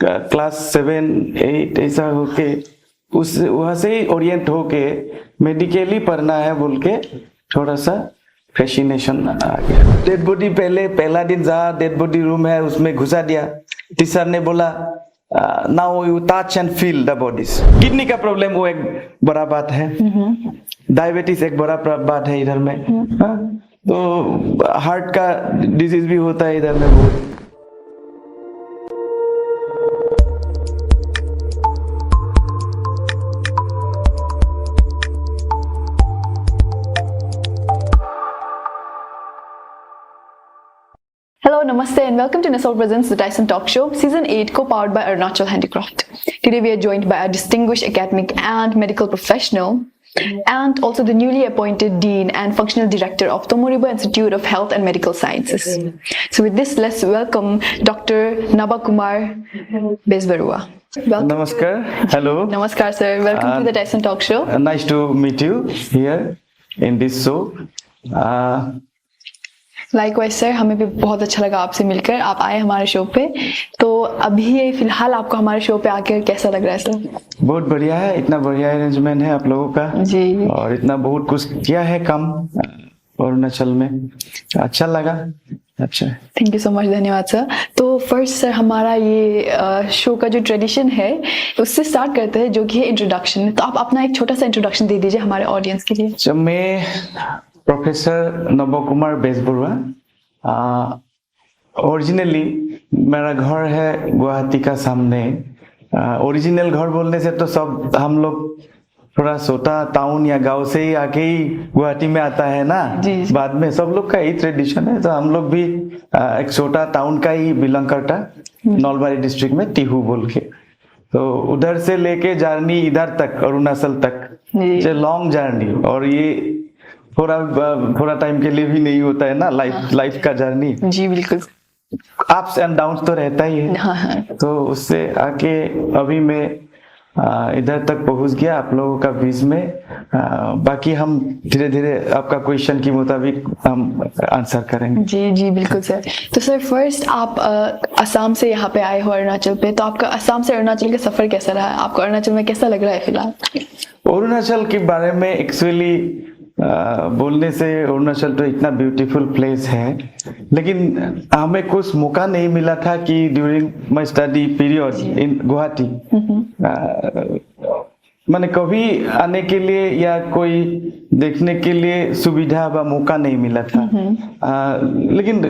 Class 7-8 ऐसा होके उस वहाँ से ही ओरिएंट होके मेडिकली पढ़ना है बोल के थोड़ा सा फैसिनेशन आ गया। डेड बॉडी पहला दिन जहाँ डेड बॉडी रूम है उसमें घुसा दिया। टीचर ने बोला now you touch and feel the bodies. Kidney का प्रॉब्लम वो एक बड़ा बात है, डायबिटीज एक बड़ा बात है इधर में, तो हार्ट का डिजीज भी होता है इधर में बहुत। Hello, Namaste and welcome to Nesol Presents The Tyson Talk Show, Season 8 co-powered by Arunachal Handicraft. Today we are joined by a distinguished academic and medical professional and also the newly appointed Dean and Functional Director of Tomoribo Institute of Health and Medical Sciences. So with this, let's welcome Dr. Nabakumar Bezbarua. Welcome. Namaskar. Hello. Namaskar sir. Welcome to The Tyson Talk Show. Nice to meet you here in this show. Likewise sir, हमें भी बहुत अच्छा लगा आपसे मिलकर। आप आए हमारे शो पे, तो अभी फिलहाल आपको हमारे शो पे आकर कैसा लग रहा है सर? बहुत बढ़िया है, इतना बढ़िया अरेंजमेंट है आप लोगों का जी, और इतना बहुत कुछ किया है काम अरुणाचल में, अच्छा लगा। अच्छा, थैंक यू सो मच, धन्यवाद सर। तो फर्स्ट सर, हमारा ये शो का जो ट्रेडिशन है उससे स्टार्ट करते हैं, जो कि है इंट्रोडक्शन। तो आप अपना एक छोटा सा इंट्रोडक्शन दे दीजिए हमारे ऑडियंस के लिए। जब मैं प्रोफेसर नबकुमार बेजबरुआ, ओरिजिनली मेरा घर है गुवाहाटी का सामने। ओरिजिनल घर बोलने से तो सब हम लोग थोड़ा छोटा टाउन या गांव से ही आके ही गुवाहाटी में आता है ना, बाद में सब लोग का यही ट्रेडिशन है। तो हम लोग भी एक छोटा टाउन का ही बिलोंग करता, नलबारी डिस्ट्रिक्ट में टिहू बोल के। तो उधर से लेके जर्नी इधर तक अरुणाचल तक, लॉन्ग जर्नी, और ये थोड़ा टाइम के लिए भी नहीं होता है ना, लाइफ का जर्नी। जी बिल्कुल, अप्स एंड डाउन्स तो रहता ही है। हाँ। तो उससे आके अभी मैं इधर तक पहुंच गया आप लोगों का बीच में। बाकी हम धीरे धीरे आपका क्वेश्चन के मुताबिक हम आंसर करेंगे। जी जी बिल्कुल सर। तो सर फर्स्ट आप असम से यहाँ पे आए हो अरुणाचल पे, तो आपका असम से अरुणाचल का सफर कैसा रहा? आपको अरुणाचल में कैसा लग रहा है फिलहाल? अरुणाचल के बारे में एक्चुअली बोलने से, अरुणाचल तो इतना ब्यूटीफुल प्लेस है, लेकिन हमें कुछ मौका नहीं मिला था कि during my study period in Guwahati मैंने कभी आने के लिए या कोई देखने के लिए सुविधा व मौका नहीं मिला था। लेकिन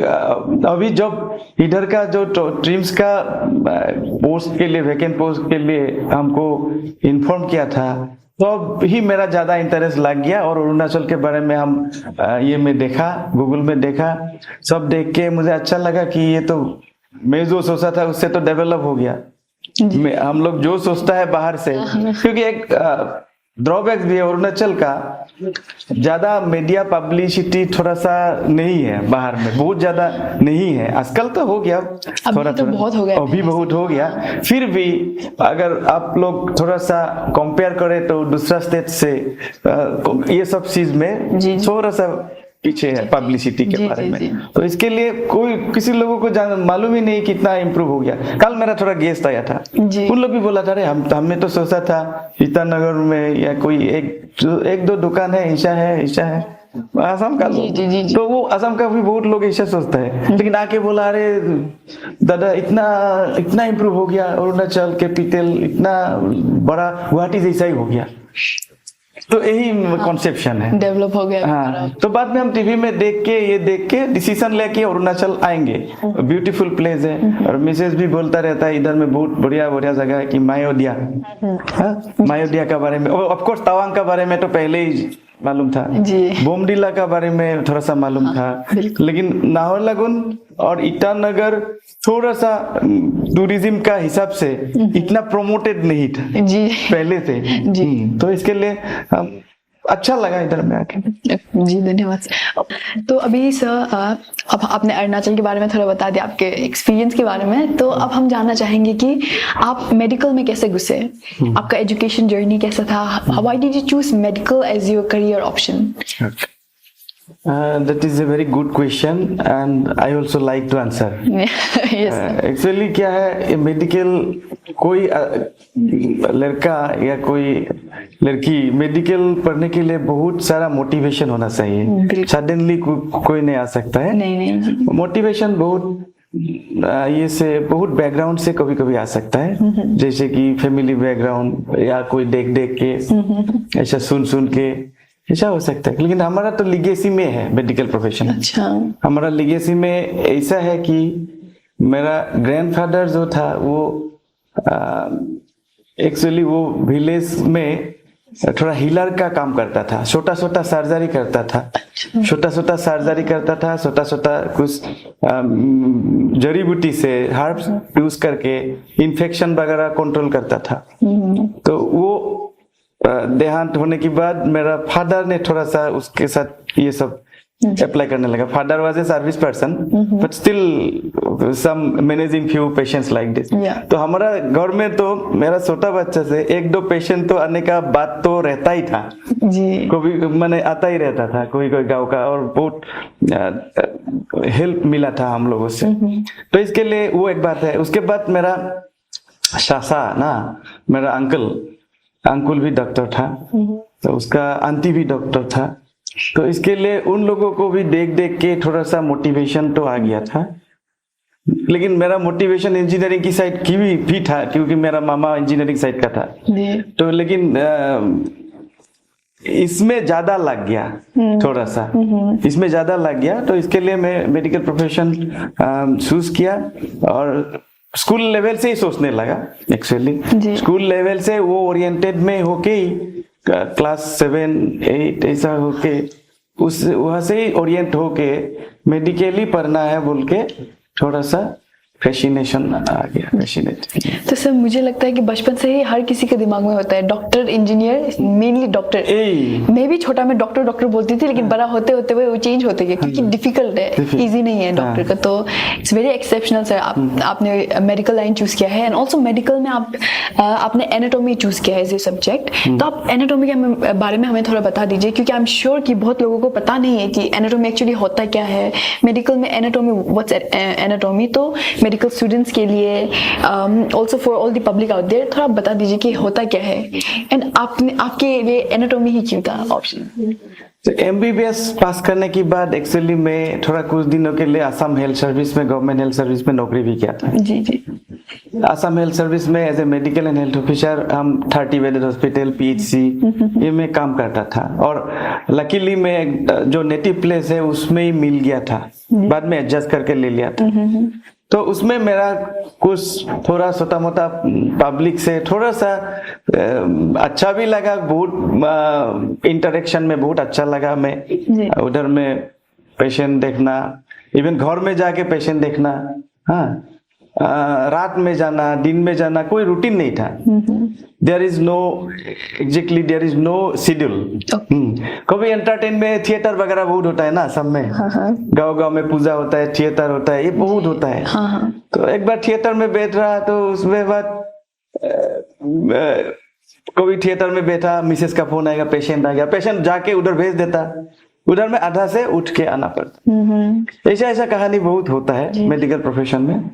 अभी जब इधर का जो ड्रीम्स का पोस्ट के लिए, वैकेंट पोस्ट के लिए हमको इन्फॉर्म किया था, तो अब ही मेरा ज्यादा इंटरेस्ट लग गया। और अरुणाचल के बारे में हम ये मैं देखा, गूगल में देखा, सब देख के मुझे अच्छा लगा कि ये तो मैं जो सोचा था उससे तो डेवलप हो गया। हम लोग जो सोचता है बाहर से, क्योंकि एक ड्रॉबैक भी है अरुणाचल का, ज्यादा मीडिया पब्लिसिटी थोड़ा सा नहीं है बाहर में, बहुत ज्यादा नहीं है। आजकल तो हो गया, थोड़ा तो बहुत हो गया, अभी बहुत हो गया। फिर भी अगर आप लोग थोड़ा सा कंपेयर करें तो दूसरा स्टेट से ये सब चीज में थोड़ा सा पीछे है पब्लिसिटी के बारे में। तो इसके लिए किसी लोगों को मालूम ही नहीं कितना इम्प्रूव हो गया। कल मेरा थोड़ा गेस्ट आया था, उन लोग भी बोला था, अरे हमने तो सोचा था ईटानगर में या कोई एक दो दुकान है, ऐसा है असम का लोग, तो वो असम का भी बहुत लोग ऐसा सोचता है। लेकिन आके बोला, अरे दादा इतना इम्प्रूव हो गया, अरुणाचल कैपिटल इतना बड़ा गुवाहाटी जैसा ही हो गया। तो यही कॉन्सेप्शन है, डेवलप हो गया। हाँ, तो बाद में हम टीवी में देख के डिसीजन लेके अरुणाचल आएंगे। ब्यूटीफुल प्लेस है, और मिसेज भी बोलता रहता है इधर में बहुत बढ़िया जगह है कि मायोडिया, मायोडिया का बारे में, ऑफ कोर्स तवांग का बारे में तो पहले ही मालूम था, बोमडिला का बारे में थोड़ा सा मालूम था, लेकिन नाहरलगुन और ईटानगर थोड़ा सा टूरिज्म का हिसाब से इतना प्रमोटेड नहीं था पहले से। तो इसके लिए अच्छा लगा इधर में आके। जी धन्यवाद। तो अभी सर अब आपने अरुणाचल के बारे में थोड़ा बता दिया, आपके एक्सपीरियंस के बारे में, तो अब हम जानना चाहेंगे कि आप मेडिकल में कैसे घुसे, आपका एजुकेशन जर्नी कैसा था, why did you choose medical as your career option? That is a very good question and I also like to answer. Yes. Actually क्या है, मेडिकल कोई लड़का या कोई लड़की मेडिकल पढ़ने के लिए बहुत सारा मोटिवेशन होना चाहिए. बिल्कुल. सडनली कोई नहीं आ सकता है. नहीं. मोटिवेशन बहुत ये से बहुत बैकग्राउंड से कभी कभी आ सकता है, जैसे कि फैमिली बैकग्राउंड या कोई देख देख के ऐसा सुन के ऐसा हो सकता है. लेकिन हमारा तो लिगेसी में है मेडिकल प्रोफेशन. अच्छा. हमारा लिगेसी में ऐसा है कि मेरा ग्रैंडफादर जो था वो एक्चुअली वो विलेज में थोड़ा हीलर का काम करता था, छोटा छोटा सर्जरी करता था, छोटा छोटा कुछ जड़ी बूटी से हर्ब्स यूज करके इन्फेक्शन वगैरह कंट्रोल करता था. तो वो देहांत होने के बाद मेरा फादर ने थोड़ा सा उसके साथ ये सब अप्लाई करने लगा. Father was a service person but still some managing few patients like this. तो हमारा घर में तो मेरा छोटा बच्चा से एक दो पेशेंट तो आने का बात तो रहता ही था जी. कभी मैंने आता ही रहता था कोई गांव का, और बहुत हेल्प मिला था हम लोगों से. तो इसके लिए वो एक बात है. उसके बाद मेरा सासा ना, मेरा अंकुल भी डॉक्टर था, तो उसका आंटी भी डॉक्टर था. तो इसके लिए उन लोगों को भी देख देख के थोड़ा सा मोटिवेशन तो आ गया था. लेकिन मेरा मोटिवेशन इंजीनियरिंग की साइड की भी था, क्योंकि मेरा मामा इंजीनियरिंग साइड का था. तो लेकिन इसमें ज्यादा लग गया, थोड़ा सा इसमें ज्यादा लग गया. तो इसके लिए मैं मेडिकल प्रोफेशन चूज किया और स्कूल लेवल से ही सोचने लगा. एक्चुअली स्कूल लेवल से वो ओरिएंटेड में होके ही क्लास 7, 8 ऐसा होके उस वहां से ही ओरिएंट होके मेडिकली पढ़ना है बोल के थोड़ा सा फैसिनेशन आ गया. तो सर मुझे लगता है कि बचपन से ही हर किसी के दिमाग में होता है डॉक्टर, इंजीनियर, मेनली डॉक्टर. मैं भी छोटा में डॉक्टर बोलती थी, लेकिन बड़ा होते होते वो चेंज होते गए, क्योंकि डिफिकल्ट है, इजी नहीं है डॉक्टर का. तो इट्स वेरी एक्सेप्शनल सर. आपने मेडिकल लाइन चूज किया है, एंड ऑल्सो मेडिकल में आपने एनाटॉमी चूज किया है एज ए सब्जेक्ट. तो आप एनाटॉमी के बारे में हमें थोड़ा बता दीजिए, क्योंकि आई एम श्योर कि बहुत लोगों को पता नहीं है कि एनाटॉमी एक्चुअली होता क्या है. मेडिकल में एनाटॉमी, व्हाट्स एनाटॉमी, तो मेडिकल स्टूडेंट्स के लिए, also for all the public out there, थोड़ा बता दीजिए कि होता क्या है, एंड आपके लिए एनाटॉमी ही क्यों था ऑप्शन. तो MBBS पास करने के बाद एक्चुअली मैं थोड़ा कुछ दिनों के लिए आसाम हेल्थ सर्विस में, गवर्नमेंट हेल्थ सर्विस में नौकरी भी किया था. जी. आसाम हेल्थ सर्विस में as a medical and health officer हम 30 बेडेड हॉस्पिटल, PHC ये में काम करता था. और लकीली मैं जो नेटिव प्लेस है उसमें ही मिल गया था, बाद में एडजस्ट करके ले लिया था. तो उसमें मेरा कुछ थोड़ा छोटा मोटा पब्लिक से थोड़ा सा अच्छा भी लगा, बहुत इंटरेक्शन में बहुत अच्छा लगा. मैं उधर में पेशेंट देखना, इवन घर में जाके पेशेंट देखना, हाँ, रात में जाना, दिन में जाना, कोई रूटीन नहीं था. There is no schedule. कभी एंटरटेन में थिएटर वगैरह बहुत होता है ना सब में. गांव में पूजा होता है, थिएटर होता है, ये बहुत होता है. तो एक बार थिएटर में बैठ रहा, तो उसमें बाद कभी थिएटर में बैठा, मिसेस का फोन आएगा, पेशेंट आ गया, पेशेंट जाके उधर भेज देता, उधर में आधा से उठ के आना पड़ता. ऐसा कहानी बहुत होता है मेडिकल प्रोफेशन में.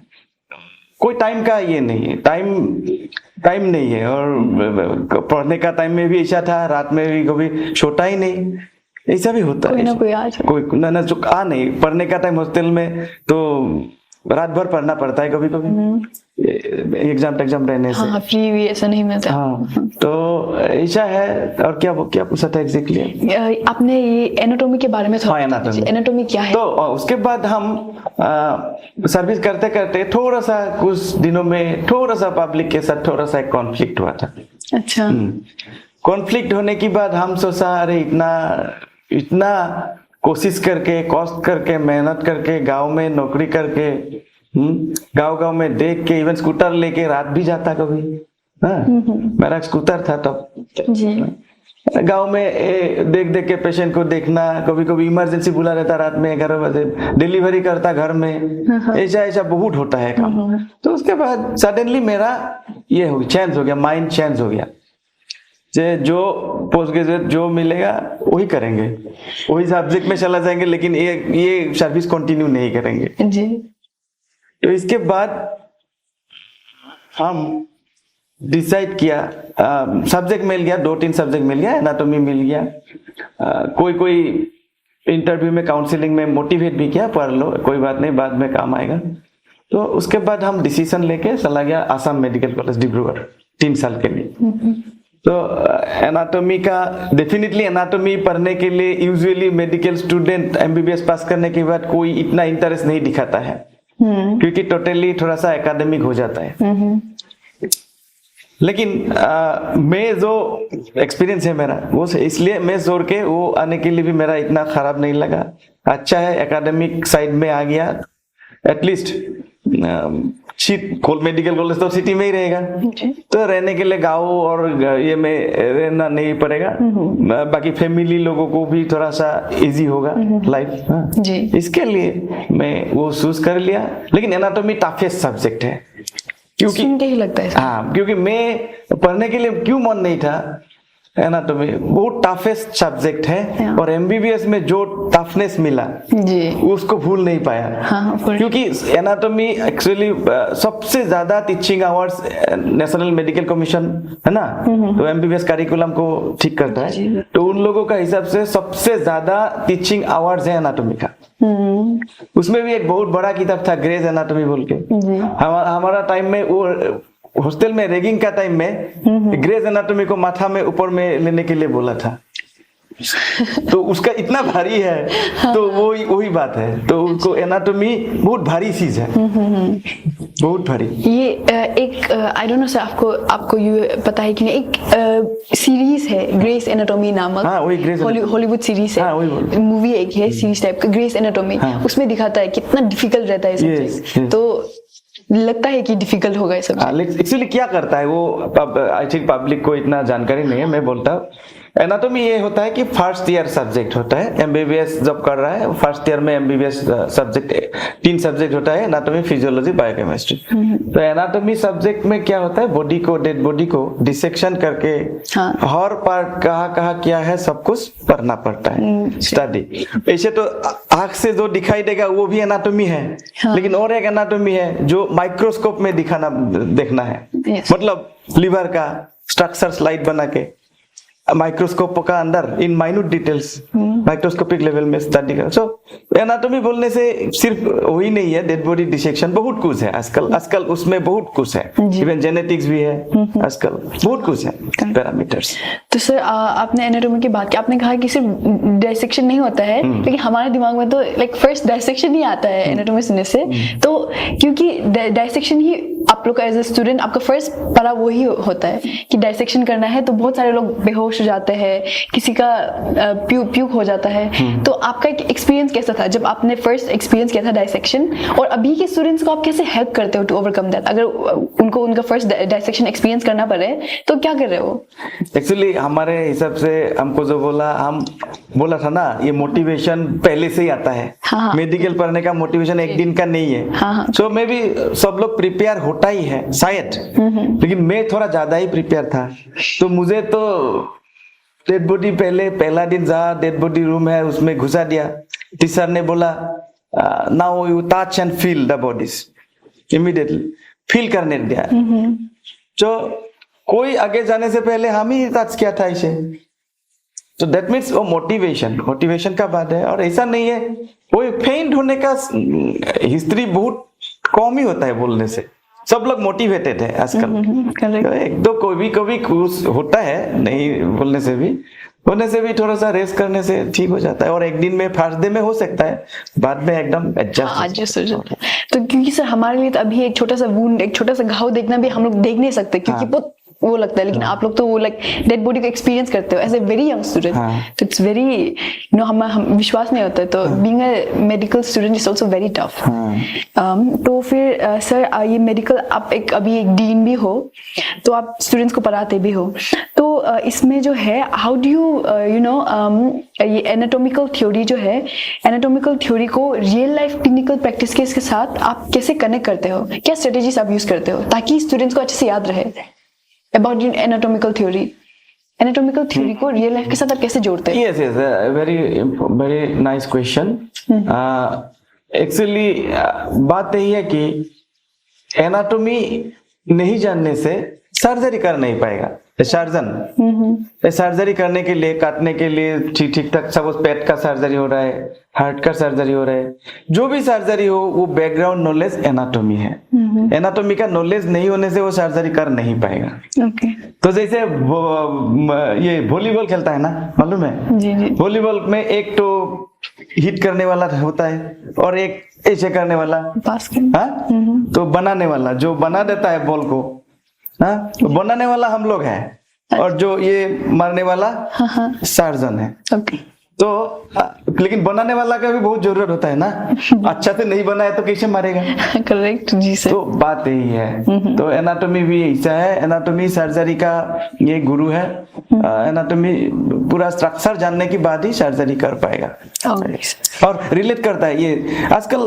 कोई टाइम का ये नहीं है, टाइम नहीं है. और पढ़ने का टाइम में भी ऐसा था, रात में भी कभी छोटा ही नहीं, ऐसा भी होता है. कोई ना जो नहीं, पढ़ने का टाइम हॉस्टल में तो रात भर पढ़ना पड़ता है कभी कभी एग्जाम रहने से. हाँ, फ्री भी ऐसा नहीं मिलता. हाँ, तो ऐसा है. और क्या पूछा था एग्जैक्टली आपने? ये एनाटॉमी के बारे में थोड़ा. एनाटॉमी क्या है? तो उसके बाद हम सर्विस करते करते थोड़ा सा कुछ दिनों में थोड़ा सा पब्लिक के साथ थोड़ा सा कॉन्फ्लिक्ट हुआ था. अच्छा. कॉन्फ्लिक्ट होने के बाद हम सोचा, अरे इतना कोशिश करके, कॉस्ट करके, मेहनत करके, गांव में नौकरी करके, गांव में देख के, इवन स्कूटर लेके रात भी जाता कभी. मेरा स्कूटर था तब. गांव में देख के पेशेंट को देखना, कभी इमरजेंसी बुला रहता रात में 11 बजे, डिलीवरी करता घर में, ऐसा बहुत होता है काम. तो उसके बाद सडनली मेरा ये चेंज हो गया, माइंड चेंज हो गया. जो पोस्ट ग्रेजुएट जो मिलेगा वही करेंगे, वही सब्जेक्ट में चला जाएंगे, लेकिन ये सर्विस कंटिन्यू नहीं करेंगे जी। तो इसके बाद हम डिसाइड किया, सब्जेक्ट मिल गया, 2-3 सब्जेक्ट मिल गया, एनाटॉमी मिल गया, कोई इंटरव्यू में काउंसलिंग में मोटिवेट भी किया, पढ़ लो कोई बात नहीं बाद में काम आएगा। तो उसके बाद हम डिसीजन लेके चला गया आसाम मेडिकल कॉलेज डिब्रूगढ़ 3 साल के लिए। तो एनाटॉमी का डेफिनेटली एनाटॉमी पढ़ने के लिए यूजुअली मेडिकल स्टूडेंट एमबीबीएस पास करने के बाद कोई इतना इंटरेस्ट नहीं दिखाता है, क्योंकि टोटली थोड़ा सा एकेडमिक हो जाता है। लेकिन मैं जो एक्सपीरियंस है मेरा वो इसलिए मैं जोर के वो आने के लिए भी मेरा इतना खराब नहीं लगा, अच्छा है, एकेडमिक साइड में आ गया, एटलीस्ट मेडिकल कॉलेज तो सिटी में ही रहेगा, तो रहने के लिए गाँव और ये में रहना नहीं पड़ेगा, बाकी फैमिली लोगों को भी थोड़ा सा इजी होगा लाइफ। इसके लिए मैं वो चूज कर लिया। लेकिन एनाटॉमी टफेस्ट सब्जेक्ट है, क्योंकि ही लगता है। हाँ, क्योंकि मैं पढ़ने के लिए क्यों मन नहीं था, एनाटॉमी बहुत टफेस्ट सब्जेक्ट है और एमबीबीएस में जो टफनेस मिला जी उसको भूल नहीं पाया। हाँ, क्योंकि एनाटॉमी एक्चुअली सबसे ज्यादा teaching hours national medical commission है ना, तो एमबीबीएस करिकुलम को ठीक करता है, तो उन लोगों का हिसाब से सबसे ज्यादा टीचिंग आवर्स है एनाटॉमी का। उसमें भी एक बहुत बड़ा किताब था ग्रेस एनाटॉमी बोल के, हमारा टाइम में वो हॉस्टल में रैगिंग का टाइम में ग्रेस एनाटॉमी को माथा में ऊपर में लेने के लिए बोला था। तो उसका इतना भारी है, तो वही बात है, तो उनको एनाटॉमी बहुत भारी चीज है, बहुत भारी। ये एक आई डोंट नो सर, आपको ये पता है कि नहीं, एक सीरीज है ग्रेस एनाटॉमी नामक। हाँ, वही ग्रेस हॉलीवुड सीरीज है। हाँ, मूवी एक है सीरीज टाइप का ग्रेस एनाटॉमी। हाँ, उसमें दिखाता है कितना डिफिकल्ट रहता है सब्जेक्ट। तो लगता है कि डिफिकल्ट होगा ये सब्जेक्ट। एक्चुअली क्या करता है वो, आई थिंक पब्लिक को इतना जानकारी नहीं है, मैं बोलता हूँ एनाटॉमी ये होता है कि फर्स्ट ईयर सब्जेक्ट होता है, एमबीबीएस जब कर रहा है फर्स्ट ईयर में एमबीबीएस सब्जेक्ट 3 सब्जेक्ट होता है, एनाटॉमी, फिजियोलॉजी, बायोकेमिस्ट्री। तो एनाटॉमी सब्जेक्ट में क्या होता है, बॉडी को, डेड बॉडी को डिसेक्शन करके हर पार्ट कहाँ क्या है सब कुछ पढ़ना पड़ता है, स्टडी। ऐसे तो आंख से जो दिखाई देगा वो भी एनाटॉमी है, लेकिन और एक एनाटॉमी है जो माइक्रोस्कोप में देखना है, मतलब लिवर का स्ट्रक्चर स्लाइड बना के माइक्रोस्कोप का अंदर in minute details microscopic level में स्टडी कर। सो एनाटॉमी बोलने से सिर्फ वही नहीं है, डेड बॉडी डिसेक्शन, बहुत कुछ है आजकल उसमें बहुत कुछ है, इवन जेनेटिक्स भी है, आजकल बहुत कुछ है पैरामीटर्स। तो सर आपने एनाटॉमी की बात की, आपने कहा कि सिर्फ डायसेक्शन नहीं होता है, लेकिन हमारे दिमाग में तो लाइक फर्स्ट डायसेक्शन ही आता है एनाटॉमी सुनने से। तो क्योंकि डायसेक्शन ही आप लोग का एज ए स्टूडेंट आपका फर्स्ट पढ़ा वही होता है कि डायसेक्शन करना है, तो बहुत सारे लोग बेहोश हो जाते हैं, किसी का प्यूक हो जाता है। तो आपका एक एक्सपीरियंस कैसा था जब आपने फर्स्ट एक्सपीरियंस किया था डायसेक्शन, और अभी के स्टूडेंट्स को आप कैसे हेल्प करते हो टू ओवरकम दैट, अगर उनको उनका फर्स्ट डायसेक्शन एक्सपीरियंस करना पड़े तो क्या कर रहे हो? एक्चुअली हमारे हिसाब से हमको जो बोला था ना, ये मोटिवेशन पहले से ही आता है। मेडिकल पढ़ने का मोटिवेशन एक दिन का नहीं है। सो मे बी सब लोग प्रिपेयर होता ही है शायद, लेकिन मैं थोड़ा ज्यादा ही प्रिपेयर था। तो मुझे तो डेड बॉडी पहला दिन जहाँ डेड बॉडी रूम है उसमें घुसा दिया, टीचर ने बोला now you touch and feel the bodies, immediately feel करने दिया। तो कोई आगे जाने से पहले हम ही टच किया था इसे, तो दैट मीन्स वो मोटिवेशन का बात है। और ऐसा नहीं है, कोई फेंट होने का हिस्ट्री बहुत कम ही होता है बोलने से, सब लोग मोटिवेटेड है आजकल। एक दो कभी कुछ होता है, नहीं बोलने से भी, होने से भी थोड़ा सा रेस्ट करने से ठीक हो जाता है, और एक दिन में फर्स्ट डे में हो सकता है, बाद में एकदम एडजस्ट हो जाता है। तो क्योंकि सर हमारे लिए तो अभी एक छोटा सा वुंड, एक छोटा सा घाव देखना भी हम लोग देख नहीं सकते, क्योंकि बहुत वो लगता है, लेकिन आप लोग तो वो लाइक डेड बॉडी का एक्सपीरियंस करते हो as a very young student, तो इट्स वेरी हम विश्वास नहीं होता है। तो being a medical student is also very tough. तो फिर सर ये मेडिकल आप अभी एक डीन भी हो, तो आप स्टूडेंट्स को पढ़ाते भी हो, तो इसमें जो है हाउ डू यू ये एनाटॉमिकल थ्योरी जो है, एनाटॉमिकल थ्योरी को रियल लाइफ क्लिनिकल प्रैक्टिस के साथ आप कैसे कनेक्ट करते हो, क्या स्ट्रेटेजीज आप यूज करते हो ताकि स्टूडेंट्स को अच्छे से याद रहे about anatomical theory? Anatomical theory को रियल लाइफ के साथ आप कैसे जोड़ते हैं? Yes, yes, very nice question. Actually, बात यही है कि एनाटॉमी नहीं जानने से सर्जरी कर नहीं पाएगा। सर्जरी करने के लिए, काटने के लिए ठीक ठाक, सपोज पेट का सर्जरी हो रहा है, हार्ट का सर्जरी हो रहा है, जो भी सर्जरी हो वो बैकग्राउंड नॉलेज एनाटॉमी है। एनाटॉमी का नॉलेज नहीं होने से वो सर्जरी कर नहीं पाएगा। ओके। तो जैसे ये वॉलीबॉल खेलता है ना, मालूम है? जी जी। वॉलीबॉल में एक तो हिट करने वाला होता है और एक ऐसे करने वाला, हाँ, तो बनाने वाला जो बना देता है बॉल को, हाँ, तो बनाने वाला हम लोग हैं और जो ये मारने वाला सर्जन है। ओके। तो लेकिन बनाने वाला का भी बहुत जरूरत होता है ना, अच्छा से नहीं बनाया तो कैसे मारेगा? करेक्ट जी सर। तो बात यही है। तो एनाटॉमी भी ऐसा है, एनाटॉमी सर्जरी का ये गुरु है। एनाटॉमी पूरा स्ट्रक्चर जानने के बाद ही सर्जरी कर पाएगा। और रिलेट करता है ये आजकल,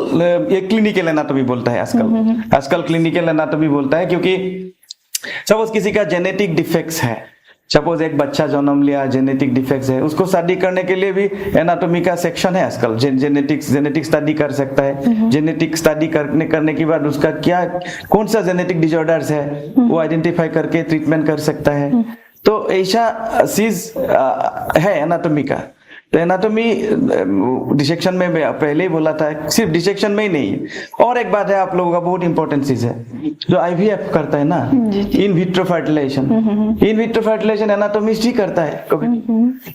ये क्लिनिकल एनाटॉमी बोलता है आजकल क्लिनिकल एनाटॉमी बोलता है, क्योंकि सपोज किसी का जेनेटिक डिफेक्ट्स है, सपोज एक बच्चा जन्म लिया, जेनेटिक डिफेक्ट्स है, उसको स्टडी करने के लिए भी एनाटॉमी का सेक्शन है आजकल। जेनेटिक स्टडी कर सकता है। जेनेटिक स्टडी करने के बाद उसका क्या, कौन सा जेनेटिक डिसऑर्डर्स है वो आइडेंटिफाई करके ट्रीटमेंट कर सकता है। तो ऐसा चीज है एनाटॉमी का। तो एनाटॉमी डिसेक्शन में मैं पहले ही बोला था, सिर्फ डिसेक्शन में ही नहीं, और एक बात है आप लोगों का बहुत इंपॉर्टेंट चीज है, जो आईवीएफ करता है ना, इन विट्रो फर्टिलाइजेशन एनाटॉमिस्ट ही करता है।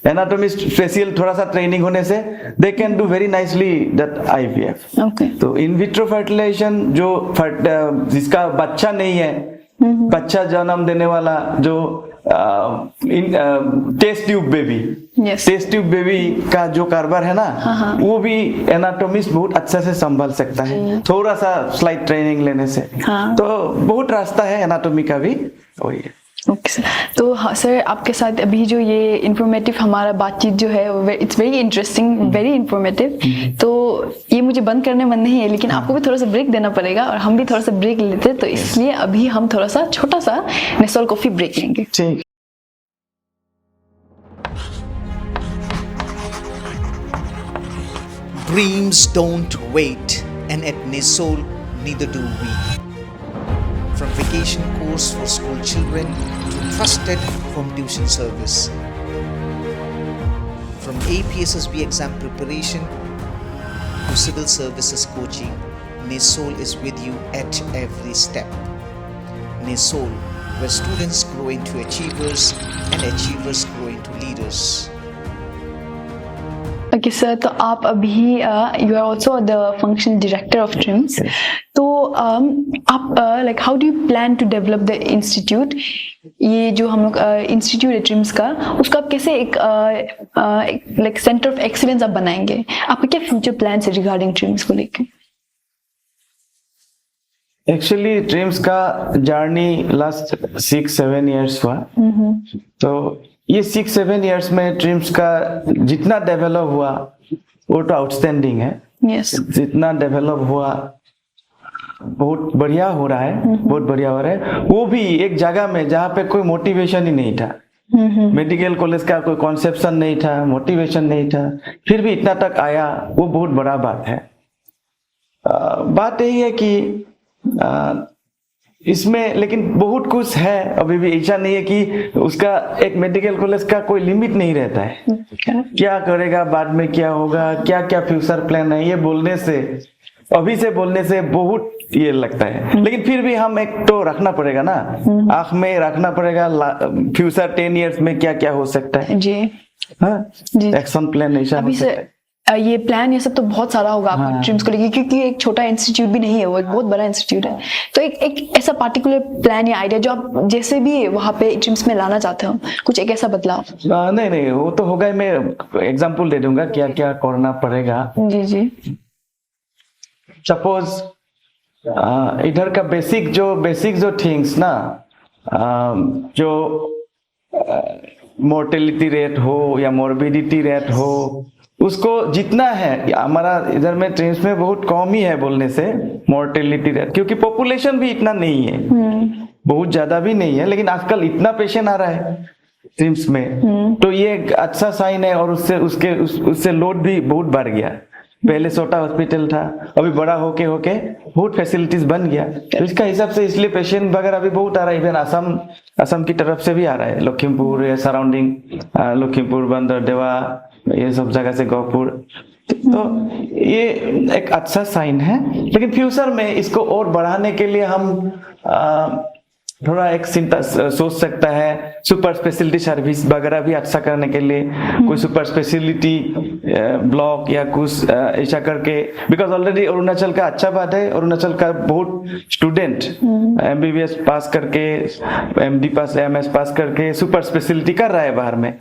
एनाटॉमिस्ट स्पेशल थोड़ा सा ट्रेनिंग होने से they can do very nicely that IVF. तो इन विट्रो फर्टिलाइजेशन जो जिसका बच्चा नहीं है, बच्चा जन्म देने वाला, जो टेस्ट ट्यूब बेबी का जो कारबार है ना, वो भी एनाटॉमिस्ट बहुत अच्छा से संभाल सकता है, थोड़ा सा स्लाइट ट्रेनिंग लेने से। तो बहुत रास्ता है एनाटॉमी का भी, वही है। Okay sir. तो हाँ सर, आपके साथ अभी जो ये इंफॉर्मेटिव हमारा बातचीत जो है, it's very interesting, very informative. तो ये मुझे बंद करने मन नहीं है, लेकिन आपको भी थोड़ा सा ब्रेक देना पड़ेगा और हम भी थोड़ा सा ब्रेक लेते हैं, तो इसलिए अभी हम थोड़ा सा छोटा सा नेसोल कॉफी ब्रेक लेंगे। ठीक। Dreams don't wait, and at Nesol, neither do we. From vacation course for school children to trusted home tuition service. From APSSB exam preparation to civil services coaching, Nesol is with you at every step. Nesol, where students grow into achievers and achievers grow into leaders. Okay sir, तो आप अभी you are also the functional director of TRIMS. तो आप like how do you plan to develop the institute? ये जो हम लोग institute है ट्रिम्स का, उसका आप कैसे एक लाइक सेंटर ऑफ एक्सीलेंस आप बनाएंगे? आपके क्या फ्यूचर प्लान है रिगार्डिंग ट्रिम्स को लेकर? एक्चुअली ट्रिम्स का जर्नी लास्ट 6-7 इयर्स हुआ। तो ये 6-7 इयर्स में ट्रिम्स का जितना डेवलप हुआ वो तो आउटस्टैंडिंग है। जितना डेवलप हुआ बहुत बढ़िया हो रहा है, बहुत बढ़िया हो रहा है। वो भी एक जगह में जहाँ पे कोई मोटिवेशन ही नहीं था, मेडिकल कॉलेज का कोई कॉन्सेप्शन नहीं था, मोटिवेशन नहीं था, फिर भी इतना तक आया, वो बहुत बड़ा बात है। बात यही है कि इसमें लेकिन बहुत कुछ है, अभी भी ऐसा नहीं है कि उसका एक मेडिकल कॉलेज का कोई लिमिट नहीं रहता है। क्या करेगा बाद में, क्या होगा, क्या क्या फ्यूचर प्लान है, ये बोलने से, अभी से बोलने से बहुत ये लगता है। लेकिन फिर भी हम एक तो रखना पड़ेगा ना, आंख में रखना पड़ेगा फ्यूचर 10 इयर्स में क्या क्या हो सकता है जी। हाँ, एक्शन प्लान ऐसा हो सकता है। ये प्लान ये सब तो बहुत सारा होगा आपको ट्रिम्स को लेकर, क्योंकि एक छोटा इंस्टीट्यूट भी नहीं है, वो एक बहुत बड़ा इंस्टीट्यूट है। तो एक ऐसा पार्टिकुलर प्लान या आइडिया जो आप जैसे भी वहाँ पे ट्रिम्स में लाना चाहते हो, कुछ एक ऐसा बदलाव? नहीं, वो तो होगा, मैं एग्जांपल दे दूंगा क्या क्या करना पड़ेगा। जी। सपोज इधर का बेसिक जो थिंग्स ना, जो मोर्टेलिटी रेट हो या मोर्बिडिटी रेट हो, उसको जितना है, हमारा इधर में ट्रिम्स में बहुत कम ही है बोलने से मोर्टेलिटी रेट, क्योंकि पॉपुलेशन भी इतना नहीं है, बहुत ज्यादा भी नहीं है, लेकिन आजकल इतना पेशेंट आ रहा है ट्रिम्स में, तो ये एक अच्छा साइन है। और उससे लोड भी बहुत बढ़ गया। पहले छोटा हॉस्पिटल था, अभी बड़ा होके बहुत फैसिलिटीज बन गया। तो इसका हिसाब से इसलिए पेशेंट वगैरह भी बहुत आ रहा है। इवन असम की तरफ से भी आ रहा है, लखीमपुर या सराउंडिंग, लखीमपुर, बंदरदेवा, ये सब जगह से गौपुर। तो ये एक अच्छा साइन है। लेकिन फ्यूचर में इसको और बढ़ाने के लिए हम थोड़ा एक चिंता सोच सकता है, सुपर स्पेशलिटी सर्विस वगैरह भी अच्छा करने के लिए कोई सुपर स्पेशलिटी ब्लॉक या कुछ ऐसा करके। बिकॉज ऑलरेडी अरुणाचल का अच्छा बात है, अरुणाचल का बहुत स्टूडेंट MBBS पास करके, MD पास, MS पास करके सुपर स्पेशलिटी कर रहा है बाहर में।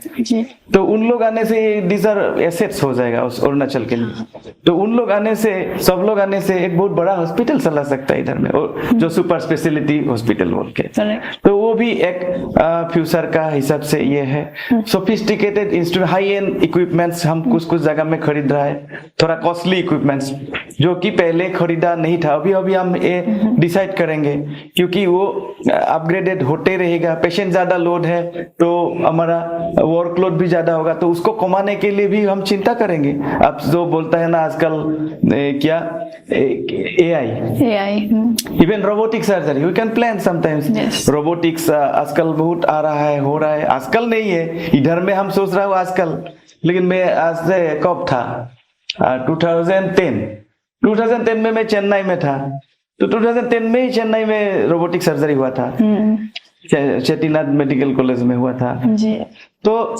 तो उन लोग आने से दिस आर एसेट्स हो जाएगा उस अरुणाचल के लिए। तो उन लोग आने से, सब लोग आने से एक बहुत बड़ा हॉस्पिटल चला सकता है इधर में, जो सुपर स्पेशलिटी हॉस्पिटल बोल के। तो वो भी एक फ्यूचर का हिसाब से ये है। Sophisticated instrument, high and equipments हम कुछ जगह में खरीद रहा है, थोड़ा कॉस्टली इक्विपमेंट्स जो कि पहले खरीदा नहीं था। अभी हम ये डिसाइड करेंगे, क्योंकि वो अपग्रेडेड होते रहेगा। पेशेंट ज्यादा लोड है तो हमारा वर्कलोड भी ज्यादा होगा, तो उसको कमाने के लिए भी हम चिंता करेंगे। अब जो बोलता है ना आजकल क्या AI, even robotic surgery we can plan sometimes. Robotics आजकल बहुत आ रहा है, हो रहा है। आजकल नहीं है इधर में, हम सोच रहा हूँ आजकल, लेकिन मैं आज से कब था 2010 में मैं चेन्नई में था। तो 2010 में ही चेन्नई में रोबोटिक सर्जरी हुआ था, चेट्टीनाथ मेडिकल कॉलेज में हुआ था जी। तो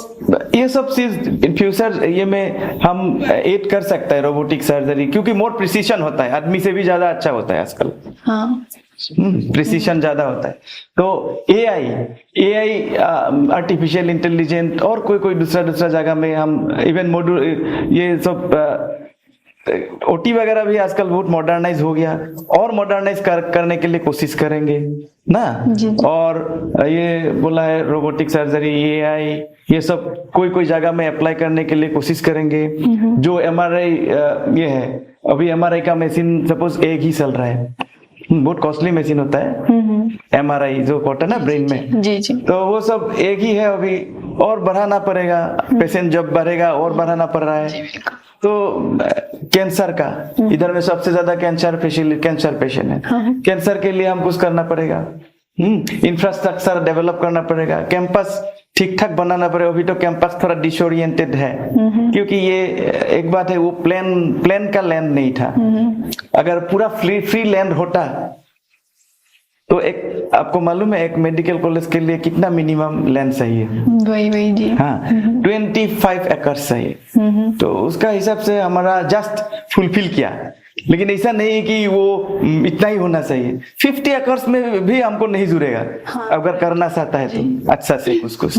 ये सब चीज इन फ्यूचर ये में हम ऐड कर सकता है रोबोटिक सर्जरी, क्योंकि मोर प्रिसीशन होता है, आदमी से भी ज्यादा अच्छा होता है आजकल। हाँ, प्रिसीशन ज्यादा होता है। तो AI आर्टिफिशियल इंटेलिजेंट और कोई दूसरा जगह में हम इवन मॉड्यूल, ये सब OT वगैरह भी आजकल बहुत मॉडर्नाइज हो गया, और मॉडर्नाइज करने के लिए कोशिश करेंगे ना जी। और ये बोला है रोबोटिक सर्जरी, AI, ये सब कोई जगह में अप्लाई करने के लिए कोशिश करेंगे। जो MRI ये है, अभी MRI का मशीन सपोज एक ही चल रहा है, बहुत कॉस्टली मशीन होता है MRI जो होता है ना ब्रेन में जी। तो वो सब एक ही है अभी, और बढ़ाना पड़ेगा। पेशेंट जब बढ़ेगा और बढ़ाना पड़ रहा है। तो कैंसर का, इधर में सबसे ज्यादा कैंसर पेशेंट है। कैंसर के लिए हम कुछ करना पड़ेगा, इंफ्रास्ट्रक्चर डेवलप करना पड़ेगा, कैंपस ठीक ठाक बनाना पड़ेगा। अभी तो कैंपस थोड़ा डिसोरिएंटेड है, क्योंकि ये एक बात है, वो प्लेन का लैंड नहीं था। अगर पूरा फ्री लैंड होता तो एक, आपको मालूम है एक मेडिकल कॉलेज के लिए कितना मिनिमम लैंड चाहिए? वही जी। हाँ, 25 एकर्स चाहिए। तो उसका हिसाब से हमारा जस्ट फुलफिल किया। लेकिन ऐसा नहीं कि वो इतना ही होना चाहिए, 50 एकर्स में भी हमको नहीं जुड़ेगा। हाँ। अगर करना चाहता है तो अच्छा से कुछ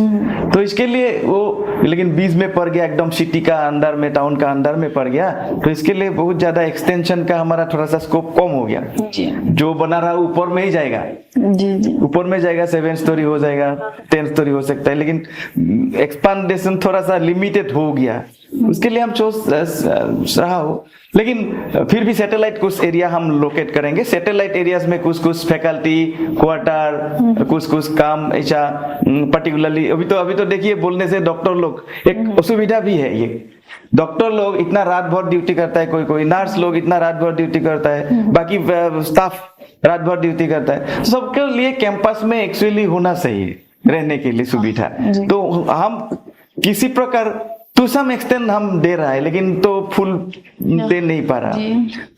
तो इसके लिए वो, लेकिन बीच में पड़ गया, एकदम सिटी का अंदर में, टाउन का अंदर में पड़ गया, तो इसके लिए बहुत ज्यादा एक्सटेंशन का हमारा थोड़ा सा स्कोप कम हो गया जी। जो बना रहा ऊपर में ही जाएगा जी। ऊपर में जाएगा, 7 स्टोरी हो जाएगा, 10 स्टोरी हो सकता है, लेकिन एक्सपांडेशन थोड़ा सा लिमिटेड हो गया। उसके लिए हम सोच रहा हो, लेकिन फिर भी सैटेलाइट कुछ एरिया हम लोकेट करेंगे। सैटेलाइट एरियाज में कुछ फैकल्टी क्वार्टर, कुछ काम ऐसा पर्टिकुलरली। अभी तो देखिए, बोलने से डॉक्टर लोग एक असुविधा भी है। ये डॉक्टर लोग इतना रात भर ड्यूटी करता है, कोई नर्स लोग इतना रात भर ड्यूटी करता है, बाकी स्टाफ रात भर ड्यूटी करता है। सबके लिए कैंपस में एक्चुअली होना चाहिए रहने के लिए सुविधा। तो हम किसी प्रकार टू सम एक्सटेंट हम दे रहा है, लेकिन तो फुल दे नहीं पा रहा।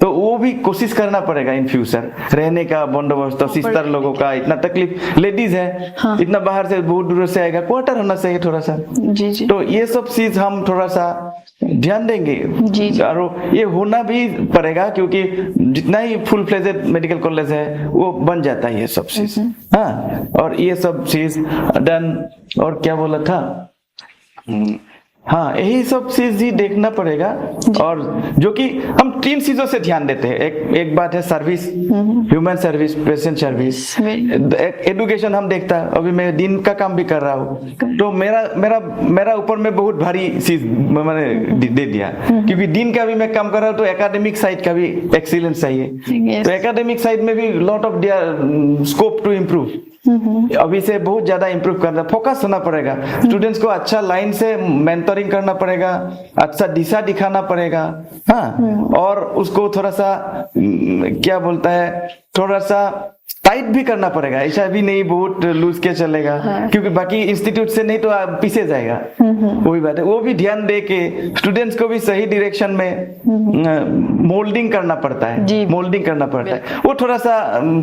तो वो भी कोशिश करना पड़ेगा इन फ्यूचर, रहने का बंदोबस्त। तो सिस्टर लोगों का इतना तकलीफ, लेडीज है हाँ। इतना बाहर से बहुत दूर से आएगा, क्वार्टर होना चाहिए थोड़ा सा जी। तो ये सब चीज हम थोड़ा सा ध्यान देंगे जी। और ये होना भी पड़ेगा, क्योंकि जितना ही फुल फ्लेजेड मेडिकल कॉलेज है वो बन जाता है ये सब चीज। हाँ, और ये सब चीज डन। और क्या बोला था, हाँ, यही सब चीज ही देखना पड़ेगा। और जो कि हम 3 चीजों से ध्यान देते हैं। एक बात है service, human service, patient service, education हम देखता है। अभी मैं दिन का काम भी कर रहा हूँ, तो मेरा ऊपर में बहुत भारी चीज मैंने दे दिया, क्योंकि दिन का भी मैं काम कर रहा हूँ, तो एकेडमिक साइड का भी एक्सीलेंस चाहिए। तो एकेडमिक साइड में भी lot of scope to improve. अभी से बहुत ज्यादा इंप्रूव करना, फोकस होना पड़ेगा। स्टूडेंट्स को अच्छा लाइन से मेंटरिंग करना पड़ेगा, अच्छा दिशा दिखाना पड़ेगा। हाँ, और उसको थोड़ा सा क्या बोलता है, थोड़ा सा टाइट भी करना पड़ेगा। ऐसा भी नहीं बहुत लूज के चलेगा, क्योंकि बाकी इंस्टीट्यूट से नहीं तो आप पीछे जाएगा। वही बात है, वो भी ध्यान दे के स्टूडेंट्स को भी सही डायरेक्शन में मोल्डिंग करना पड़ता है, मोल्डिंग करना पड़ता है। वो थोड़ा सा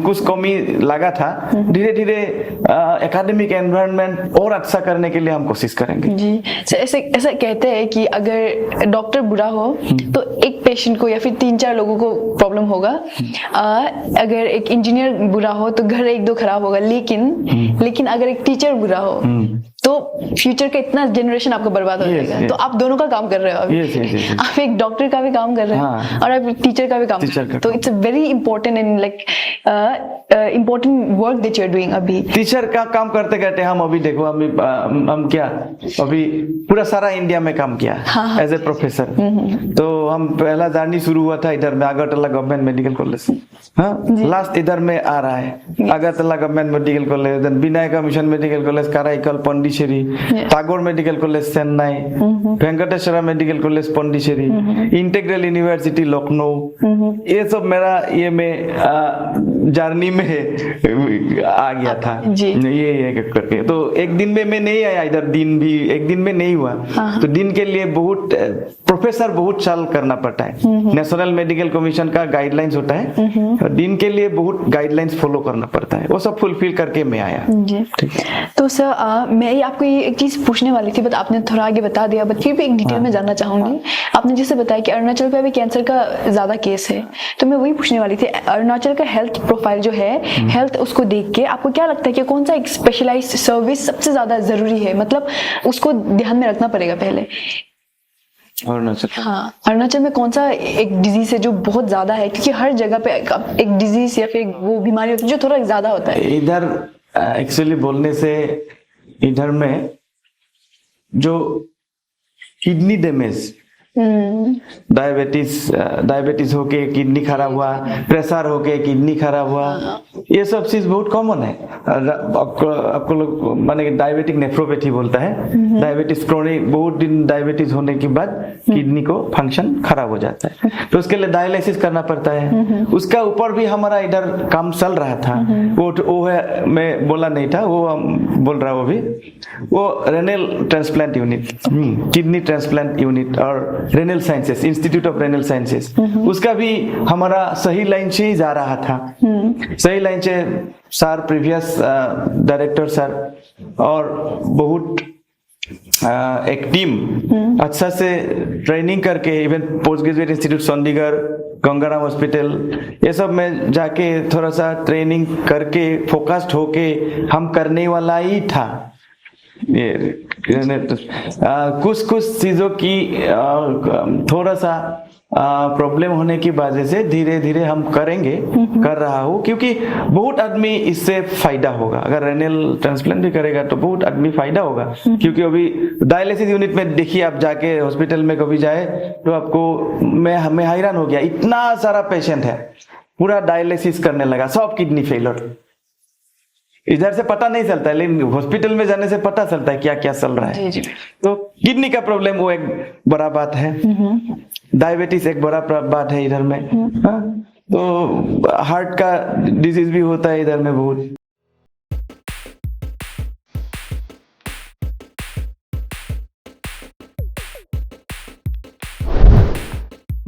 कुछ कमी लगा था। धीरे धीरे एकेडमिक एनवायरनमेंट और अच्छा करने के लिए हम कोशिश करेंगे जी। ऐसा कहते हैं कि अगर डॉक्टर बुरा हो तो एक पेशेंट को या फिर 3-4 लोगों को प्रॉब्लम होगा। अगर एक इंजीनियर बुरा हो तो घर 1-2 खराब होगा, लेकिन अगर एक टीचर बुरा हो तो फ्यूचर का इतना जनरेशन आपका बर्बाद हो जाएगा। तो आप दोनों का काम कर रहे हो अभी। आप एक डॉक्टर का भी काम कर रहे हो और आप टीचर का भी काम कर रहे हो। तो it's a very important and like important work that you are doing. अभी टीचर का काम करते करते हम अभी देखो, हम क्या अभी पूरा सारा इंडिया में काम किया एज ए प्रोफेसर। तो हम पहला जर्नी शुरू हुआ था इधर में, अगरतला गवर्नमेंट मेडिकल कॉलेज। हाँ, लास्ट इधर में आ रहा है Agartala government medical college, then Vinayaka mission medical college Karaikal Pondicherry, Tagore medical college Chennai, Venkateswara medical college Pondicherry, integral university Lucknow. ये सब मेरा ये में जर्नी में आ गया था ये करके। तो एक दिन में मैं नहीं आया इधर, दिन भी एक दिन में नहीं हुआ। तो दिन के लिए बहुत प्रोफेसर बहुत साल करना पड़ता है। नेशनल मेडिकल कमीशन का गाइडलाइंस होता है, दिन के लिए बहुत गाइडलाइंस फॉलो करना पड़ता है। वो सब फुलफिल करके मैं आया जी। तो सर मैं आपको ये एक चीज पूछने वाली थी, बट आपने थोड़ा आगे बता दिया, बट फिर भी एक डिटेल में जानना चाहूंगी। आपने जैसे बताया कि अरुणाचल पे अभी कैंसर का ज्यादा केस है, तो मैं वही पूछने वाली थी, अरुणाचल का हेल्थ प्रोफाइल जो है, हेल्थ उसको देख के आपको क्या लगता है कि कौन सा एक स्पेशलाइज्ड सर्विस सबसे ज्यादा जरूरी है, मतलब उसको ध्यान में रखना पड़ेगा पहले? अरुणाचल, हाँ, अरुणाचल में कौन सा एक डिजीज है जो बहुत ज्यादा है? क्योंकि हर जगह पे एक डिजीज या फिर वो बीमारी होती है जो थोड़ा ज्यादा होता है। इधर एक्चुअली बोलने से इधर में जो किडनी डैमेज, डायबिटीज होके किडनी खराब हुआ, प्रेशर होके किडनी खराब हुआ, ये सब चीज बहुत कॉमन है। आपको लोग माने डायबिटिक नेफ्रोपैथी बोलता है। डायबिटीज क्रोनिक, बहुत दिन डायबिटीज होने के बाद किडनी को फंक्शन खराब हो जाता है, तो उसके लिए डायलिसिस करना पड़ता है। उसका ऊपर भी हमारा इधर काम चल रहा था। वो है, मैं बोला नहीं था, वो बोल रहा हूँ अभी, वो renal transplant unit, kidney transplant unit और renal sciences, institute of renal sciences, उसका भी हमारा सही लाइन से ही जा रहा था। सही लाइन से सर, प्रीवियस डायरेक्टर सर और बहुत एक टीम अच्छा से ट्रेनिंग करके, even post graduate institute Chandigarh, Gangaram hospital, ये सब में जाके थोड़ा सा ट्रेनिंग करके फोकस्ड होके हम करने वाला ही था। ये कुछ चीजों की थोड़ा सा प्रॉब्लम होने की वजह से धीरे धीरे हम कर रहा हूँ, क्योंकि बहुत आदमी इससे फायदा होगा। अगर रेनल ट्रांसप्लांट भी करेगा तो बहुत आदमी फायदा होगा, क्योंकि अभी डायलिसिस यूनिट में देखिए, आप जाके हॉस्पिटल में कभी जाए तो आपको, मैं हैरान हो गया, इतना सारा पेशेंट है, पूरा डायलिसिस करने लगा, सब किडनी फेलियर। इधर से पता नहीं चलता है, लेकिन हॉस्पिटल में जाने से पता चलता है क्या क्या चल रहा है। जी। तो किडनी का प्रॉब्लम वो एक बड़ा बात है, डायबिटीज एक बड़ा बात है इधर में। तो हार्ट का डिजीज भी होता है इधर में बहुत।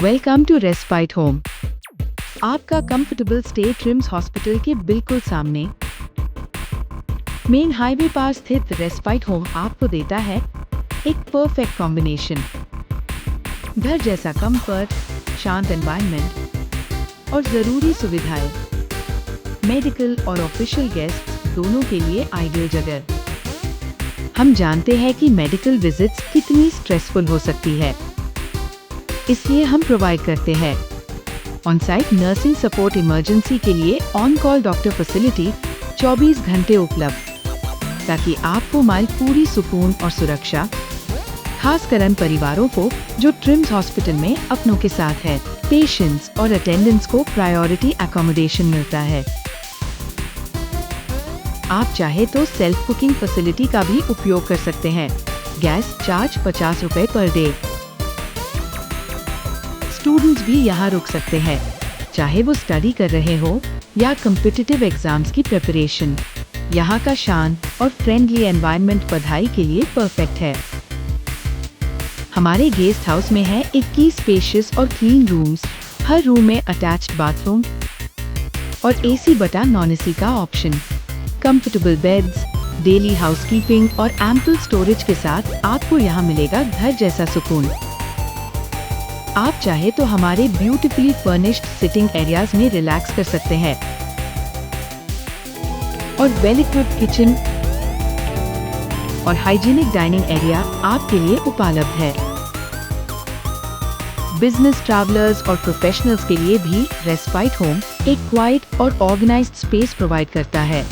वेलकम टू रेस्पाइट होम, आपका कंफर्टेबल स्टे ट्रिम्स हॉस्पिटल के बिल्कुल सामने। मेन हाईवे पास स्थित रेस्पाइट होम आपको देता है एक परफेक्ट कॉम्बिनेशन, घर जैसा कंफर्ट, शांत एनवायरनमेंट और जरूरी सुविधाएं। मेडिकल और ऑफिशियल गेस्ट दोनों के लिए आइडियल जगह। हम जानते हैं कि मेडिकल विजिट्स कितनी स्ट्रेसफुल हो सकती है, इसलिए हम प्रोवाइड करते हैं on site nursing support. Emergency के लिए ऑन कॉल डॉक्टर फैसिलिटी 24 घंटे उपलब्ध, ताकि आपको मिले पूरी सुकून और सुरक्षा, खासकर उन परिवारों को जो ट्रिम्स हॉस्पिटल में अपनों के साथ है। पेशेंट्स और अटेंडेंट्स को प्रायोरिटी अकोमोडेशन मिलता है। आप चाहे तो सेल्फ कुकिंग फैसिलिटी का भी उपयोग कर सकते हैं। गैस चार्ज 50 रुपए पर डे। स्टूडेंट्स भी यहाँ रुक सकते हैं, चाहे वो स्टडी कर रहे हो या कॉम्पिटिटिव एग्जाम्स की प्रिपरेशन। यहाँ का शांत और फ्रेंडली एनवायरनमेंट पढ़ाई के लिए परफेक्ट है। हमारे गेस्ट हाउस में है 21 स्पेशियस और क्लीन रूम्स, हर रूम में अटैच्ड बाथरूम और एसी बटा नॉन एसी का option. Comfortable beds, daily housekeeping और एम्पल स्टोरेज के साथ आपको यहाँ मिलेगा घर जैसा सुकून। आप चाहे तो हमारे ब्यूटीफुली फर्निश्ड सिटिंग एरियाज में रिलैक्स कर सकते हैं और वेल इक्विप्ड किचन और हाइजीनिक डाइनिंग एरिया आपके लिए उपलब्ध है। बिजनेस ट्रैवलर्स और प्रोफेशनल्स के लिए भी रेस्पाइट होम एक क्वाइट और ऑर्गेनाइज्ड स्पेस प्रोवाइड करता है,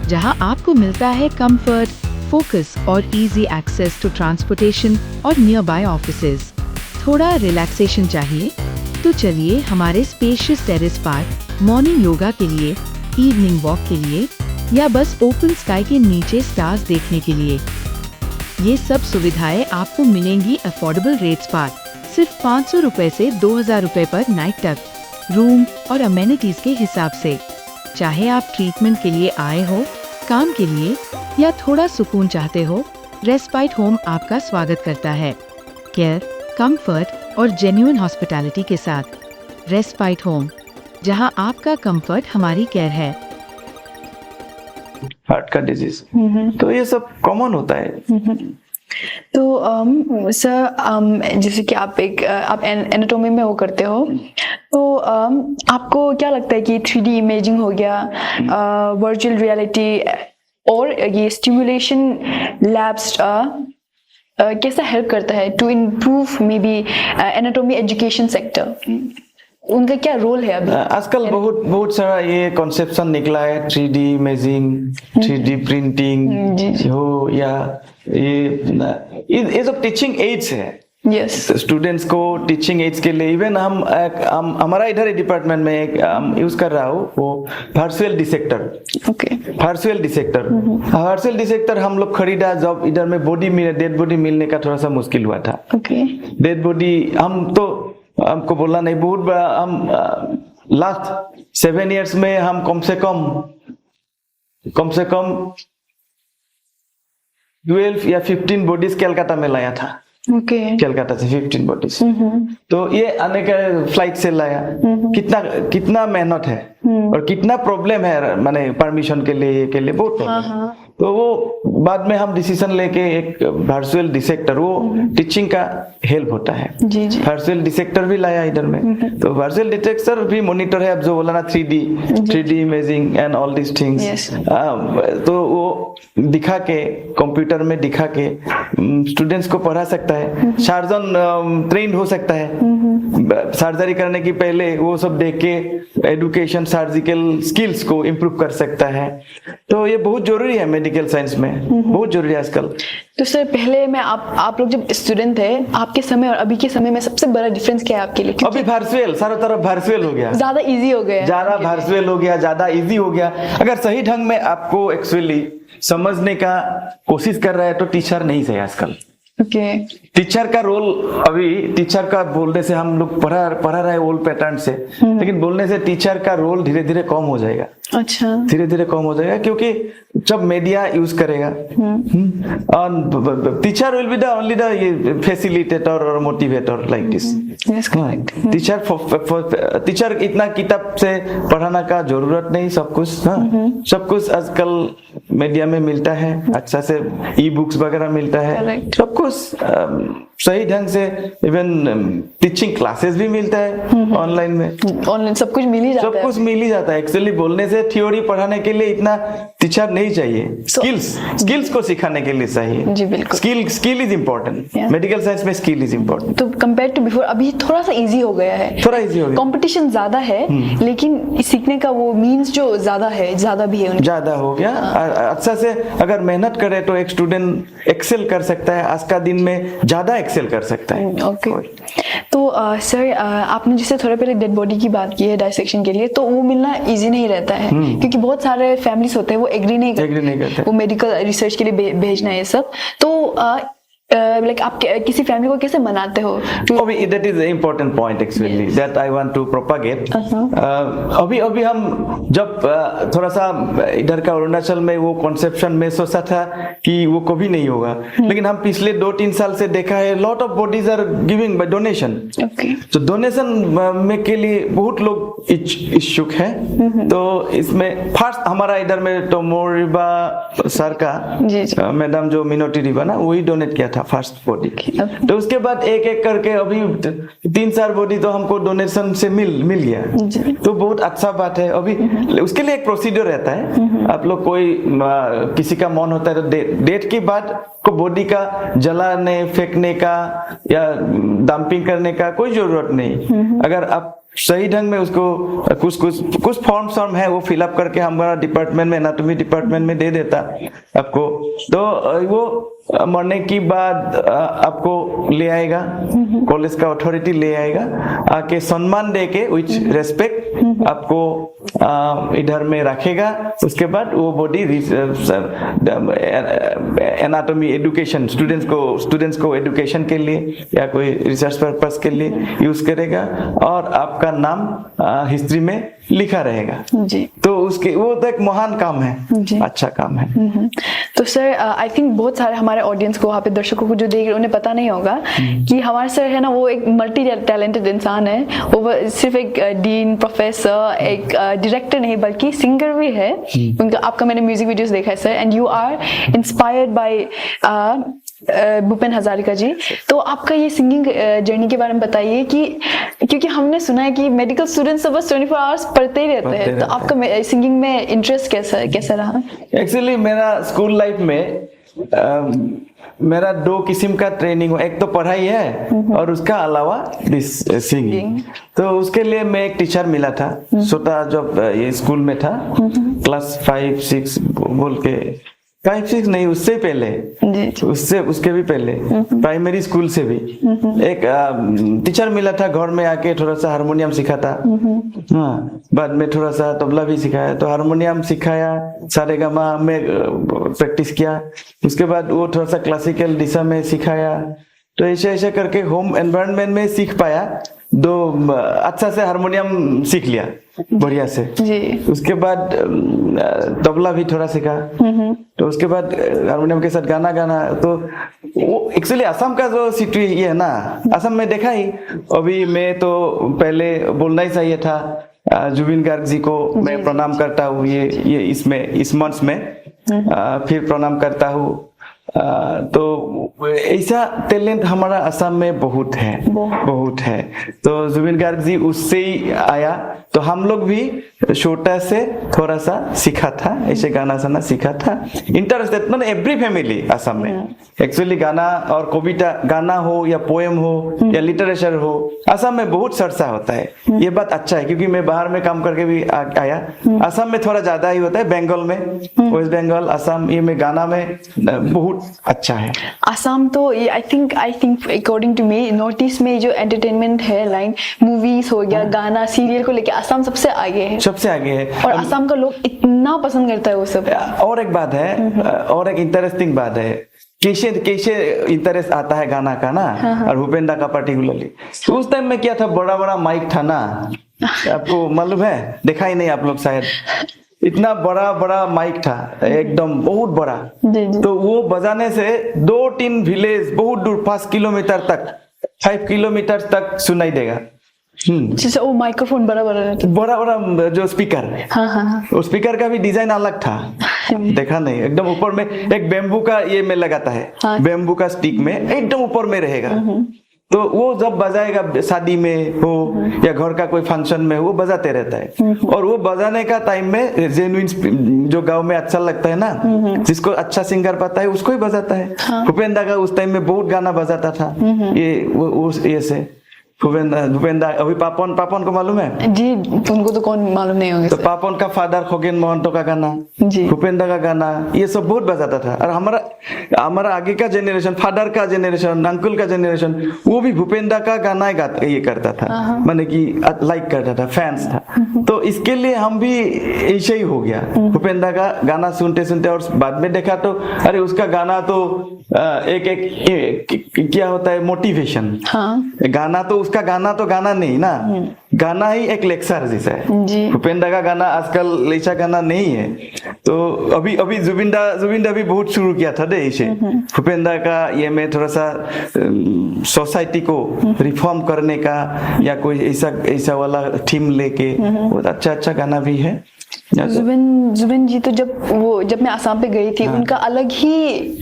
जहां आपको मिलता है कंफर्ट, फोकस और इजी एक्सेस टू ट्रांसपोर्टेशन और नियर बाय ऑफिसेज। थोड़ा रिलैक्सेशन चाहिए तो चलिए हमारे spacious terrace park morning yoga के लिए, इवनिंग वॉक के लिए या बस ओपन स्काई के नीचे स्टार्स देखने के लिए। ये सब सुविधाएं आपको मिलेंगी अफोर्डेबल रेट्स पर, सिर्फ 500 रुपए से 2000 रुपए पर नाइट तक, रूम और अमेनिटीज के हिसाब से। चाहे आप ट्रीटमेंट के लिए आए हो, काम के लिए या थोड़ा सुकून चाहते हो, रेस्पाइट होम आपका स्वागत करता है। केयर, कंफर्ट और जेन्युइन हॉस्पिटैलिटी के साथ रेस्पाइट होम, जहां आपका कंफर्ट हमारी केयर है। हार्ट का डिजीज, तो ये सब कॉमन होता है। तो सर, जैसे कि आप एनाटोमी में वो करते हो, तो आपको क्या लगता है कि 3D इमेजिंग हो गया, वर्चुअल रियलिटी और ये स्टिमुलेशन लैब्स कैसा हेल्प करता है to improve maybe anatomy education sector? उनका क्या रोल है अभी? आजकल बहुत सारा ये कॉन्सेप्शन निकला है, 3D इमेजिंग, 3D प्रिंटिंग हो, या ये सब टीचिंग एड्स है। यस, स्टूडेंट्स को टीचिंग एड्स के लिए इवन हम हमारा इधर डिपार्टमेंट में एक यूज कर रहा हूँ, वो वर्चुअल डिसेक्टर। ओके, वर्चुअल डिसेक्टर हम लोग खरीदा जब इधर में डेड बॉडी मिलने का थोड़ा सा मुश्किल हुआ था। ओके, डेड बॉडी हमको बोलना नहीं, बहुत बड़ा, हम लास्ट 7 years में हम कम से कम 12 या 15 बॉडीज कलकत्ता में लाया था। ओके, कलकत्ता से 15 बॉडीज। तो ये आने का फ्लाइट से लाया, कितना मेहनत है और कितना प्रॉब्लम है, माने परमिशन के लिए बहुत प्रॉब्लम। तो वो बाद में हम डिसीजन लेके एक वर्चुअल डिसेक्टर, वो टीचिंग का हेल्प होता है। वर्चुअल डिसेक्टर भी लाया इधर में। तो वर्चुअल डिटेक्टर भी मॉनिटर है, अब जो बोला ना 3D imaging and all this things. तो वो दिखा के, कंप्यूटर में दिखा के स्टूडेंट्स को पढ़ा सकता है। सर्जन ट्रेंड हो सकता है, सर्जरी करने की पहले वो सब देख के एजुकेशन, सर्जिकल स्किल्स को इम्प्रूव कर सकता है। तो ये बहुत जरूरी है मेडिकल साइंस में, बहुत जरूरी है आजकल। तो सर, पहले में आप लोग जब स्टूडेंट थे, आपके समय और अभी के समय में सबसे बड़ा डिफरेंस क्या है आपके लिए? अभी वर्चुअल, सारा तरफ वर्चुअल हो गया, ज्यादा इजी हो गया, ज्यादा वर्चुअल हो गया, ज्यादा इजी हो गया। अगर सही ढंग में आपको एक्चुअली समझने का कोशिश कर रहा है तो टीचर नहीं सही आजकल। ओके, टीचर का रोल, अभी टीचर का बोलने से हम लोग पढ़ा रहे ओल्ड पैटर्न से, लेकिन बोलने से टीचर का रोल धीरे धीरे कम हो जाएगा। अच्छा, धीरे धीरे कम हो जाएगा, क्योंकि जब मीडिया यूज करेगा, और teacher will be the only the facilitator और मोटिवेटर लाइक दिस। टीचर इतना किताब से पढ़ाना का जरूरत नहीं, सब कुछ आजकल मीडिया में मिलता है, अच्छा से ई बुक्स वगैरह मिलता है, सब कुछ सही ढंग से इवन टीचिंग क्लासेस भी मिलता है ऑनलाइन में, ऑनलाइन सब कुछ मिल ही जाता सब है। कुछ मिल ही जाता है। एक्चुअली बोलने से थ्योरी पढ़ाने के लिए इतना टीचर नहीं चाहिए, स्किल्स को सिखाने के लिए चाहिए। जी, बिल्कुल। Skill is important, Yeah. Medical science में स्किल इज इम्पोर्टेंट। तो कंपेयर टू बिफोर अभी थोड़ा सा इजी हो गया है, थोड़ा इजी हो गया, कंपटीशन ज्यादा है, लेकिन सीखने का वो मींस जो ज्यादा भी है उनके। ज्यादा हो गया। अच्छा से अगर मेहनत करे तो एक स्टूडेंट एक्सेल कर सकता है, आज का दिन में ज्यादा एक्सेल कर सकता है। ओके तो सर आपने जैसे थोड़ा पहले डेड बॉडी की बात की है डाइसेक्शन के लिए, तो वो मिलना इजी नहीं रहता है, क्योंकि बहुत सारे फैमिलीज होते हैं वो एग्री नहीं करते वो मेडिकल रिसर्च के लिए भेजना है ये सब। तो लाइक आप किसी फैमिली को कैसे मनाते हो? that is an important point actually that I want to propagate. अभी हम जब थोड़ा सा इधर का अरुणाचल में वो कॉन्सेप्शन में सोचा था कि वो कभी नहीं होगा, लेकिन हम पिछले 2-3 साल से देखा है lot of bodies are giving by donation. तो डोनेशन में के लिए बहुत लोग इच्छुक है। तो इसमें फर्स्ट हमारा इधर में तो मोरिबा सर का मैडम जो मिनोटी रिबा ना वही डोनेट किया था फर्स्ट बॉडी। तो उसके बाद एक एक करके अभी 3-4 बॉडी तो हमको डोनेशन से मिल गया, तो बहुत अच्छा बात है। अभी उसके लिए एक प्रोसीजर रहता है, आप लोग कोई किसी का मन होता है तो डेट के बाद को बॉडी का जलाने फेंकने का या डंपिंग करने का कोई जरूरत नहीं। अगर आप सही ढंग में उसको कुछ फॉर्म है वो फिलअप करके हमारा डिपार्टमेंट में एनाटॉमी डिपार्टमेंट में दे देता आपको, तो वो मरने के बाद आपको ले आएगा, कॉलेज का अथॉरिटी ले आएगा, आके सम्मान दे के विच रेस्पेक्ट आपको इधर में रखेगा। उसके बाद वो बॉडी एनाटॉमी एजुकेशन स्टूडेंट्स को एजुकेशन के लिए या कोई रिसर्च पर्पस के लिए यूज करेगा और आपका नाम हिस्ट्री में लिखा रहेगा जी। तो उसके वो तो एक महान काम है, अच्छा काम है। तो सर आई थिंक बहुत सारे हमारे ऑडियंस को, वहाँ पे दर्शकों को जो देख रहे उन्हें पता नहीं होगा कि हमारे सर है ना वो एक मल्टी टैलेंटेड इंसान है। वो सिर्फ एक डीन प्रोफेसर एक डायरेक्टर नहीं बल्कि सिंगर भी है। उनका आपका मैंने म्यूजिक वीडियोस देखा है sir, and you are inspired by Bhupen Hazarika ji. तो आपका ये सिंगिंग जर्नी के बारे में बताइए कि क्योंकि हमने सुना है कि मेडिकल स्टूडेंट्स तो बस 24 आवर्स पढ़ते ही रहते हैं, तो आपका सिंगिंग में इंटरेस्ट कैसा रहा? एक्चुअली मेरा स्कूल लाइफ में मेरा 2 किस्म का ट्रेनिंग हो, एक तो पढ़ाई है और उसका अलावा सिंगिंग। तो उसके लिए मैं एक टीचर मिला था छोटा जब ये स्कूल में था, क्लास 5-6 बोल के 5-6 नहीं उससे पहले, उसके भी पहले प्राइमरी स्कूल से भी एक टीचर मिला था। घर में आके थोड़ा सा हारमोनियम सिखाता, हाँ, बाद में थोड़ा सा तबला भी सिखाया। तो हारमोनियम सिखाया, सारेगामा में प्रैक्टिस किया, उसके बाद वो थोड़ा सा क्लासिकल दिशा में सिखाया। तो ऐसे करके होम एनवायरनमेंट में सीख पाया, अच्छा से हारमोनियम सीख लिया बढ़िया से जी। उसके बाद तबला भी थोड़ा सीखा, तो उसके बाद हारमोनियम के साथ गाना। तो वो एक्चुअली असम का जो सिचुएशन ये है ना, असम में देखा ही। अभी मैं तो पहले बोलना ही चाहिए था, जुबिन गार्ग जी को मैं प्रणाम करता हूँ ये इस मंच में, फिर प्रणाम करता हूँ। तो ऐसा टैलेंट हमारा असम में बहुत है। तो जुबिन गार्ग जी उससे ही आया, तो हम लोग भी छोटा से थोड़ा सा सीखा था, ऐसे गाना साना सीखा था। इंटरेस्टेड मतलब एवरी फैमिली असम में एक्चुअली गाना और कविता, गाना हो या पोएम हो या लिटरेचर हो, असम में बहुत चर्चा होता है। ये बात अच्छा है क्योंकि मैं बाहर में काम करके भी आया, असम में थोड़ा ज्यादा ही होता है, बंगाल में, वेस्ट बंगाल, असम, ये में गाना में बहुत अच्छा है। असम तो ये I think according to me north east में जो एंटरटेनमेंट है, लाइन मूवीज हो गया, गाना, सीरियल को लेके असम सबसे आगे है, और असम का लोग इतना पसंद करता है वो सब। और एक बात है, और एक इंटरेस्टिंग बात है, कैसे इंटरेस्ट आता है गाना का ना, और भूपेंद्र का पर्टिकुलरली। उस टाइम में क्या था, बड़ा माइक था ना, आपको मालूम है, देखा ही नहीं आप लोग शायद, इतना बड़ा माइक था, एकदम बहुत बड़ा। तो वो बजाने से 2-3 विलेज बहुत दूर, 5 किलोमीटर तक, 5 किलोमीटर तक सुनाई देगा। वो माइक्रोफोन बड़ा जो स्पीकर, वो स्पीकर का भी डिजाइन अलग था। देखा नहीं, एकदम ऊपर में एक बेम्बू का ये में लगाता है, हाँ। बेम्बू का स्टिक में एकदम ऊपर में रहेगा। तो वो जब बजाएगा शादी में हो या घर का कोई फंक्शन में हो, वो बजाते रहता है। और वो बजाने का टाइम में जेन्युइन जो गांव में अच्छा लगता है ना, जिसको अच्छा सिंगर पता है उसको ही बजाता है। भूपेंद्र का उस टाइम में बहुत गाना बजाता था, ये से भूपेंद्र। अभी पापन को मालूम है जी, उनको तो कौन मालूम नहीं होंगे तो सर। पापन का फादर खगेन महंतो का गाना, जी। भूपेंद्र का गाना, ये सब बहुत बजाता था। और हमारा आगे का जेनरेशन, फादर का जेनरेशन, अंकल का जेनरेशन, वो भी भूपेंद्र का गाना ये करता था, माने कि लाइक करता था, फैंस था। तो इसके लिए हम भी ऐसे ही हो गया, भूपेंद्र का गाना सुनते सुनते। और बाद में देखा तो अरे उसका गाना तो एक क्या होता है, मोटिवेशन। हाँ गाना तो उसका गाना नहीं ना, गाना ही एक लेक्चर जैसा है। जी। भूपेंद्र का गाना आजकल ऐसा गाना नहीं है। तो अभी जुबिंदा भी बहुत शुरू किया था दे इसे। भूपेंद्र का ये में थोड़ा सा सोसाइटी को रिफॉर्म करने का या कोई ऐसा वाला थीम लेके बहुत अच्छा गाना भी है। जुबिन जी तो जब मैं आसाम पे गई थी, उनका अलग ही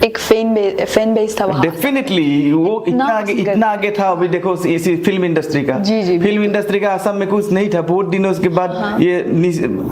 एक फैन बेस था वहाँ। डेफिनेटली वो इतना आगे था। अभी देखो इसी फिल्म इंडस्ट्री का, जी, फिल्म इंडस्ट्री का आसाम में कुछ नहीं था, बहुत दिनों के बाद ये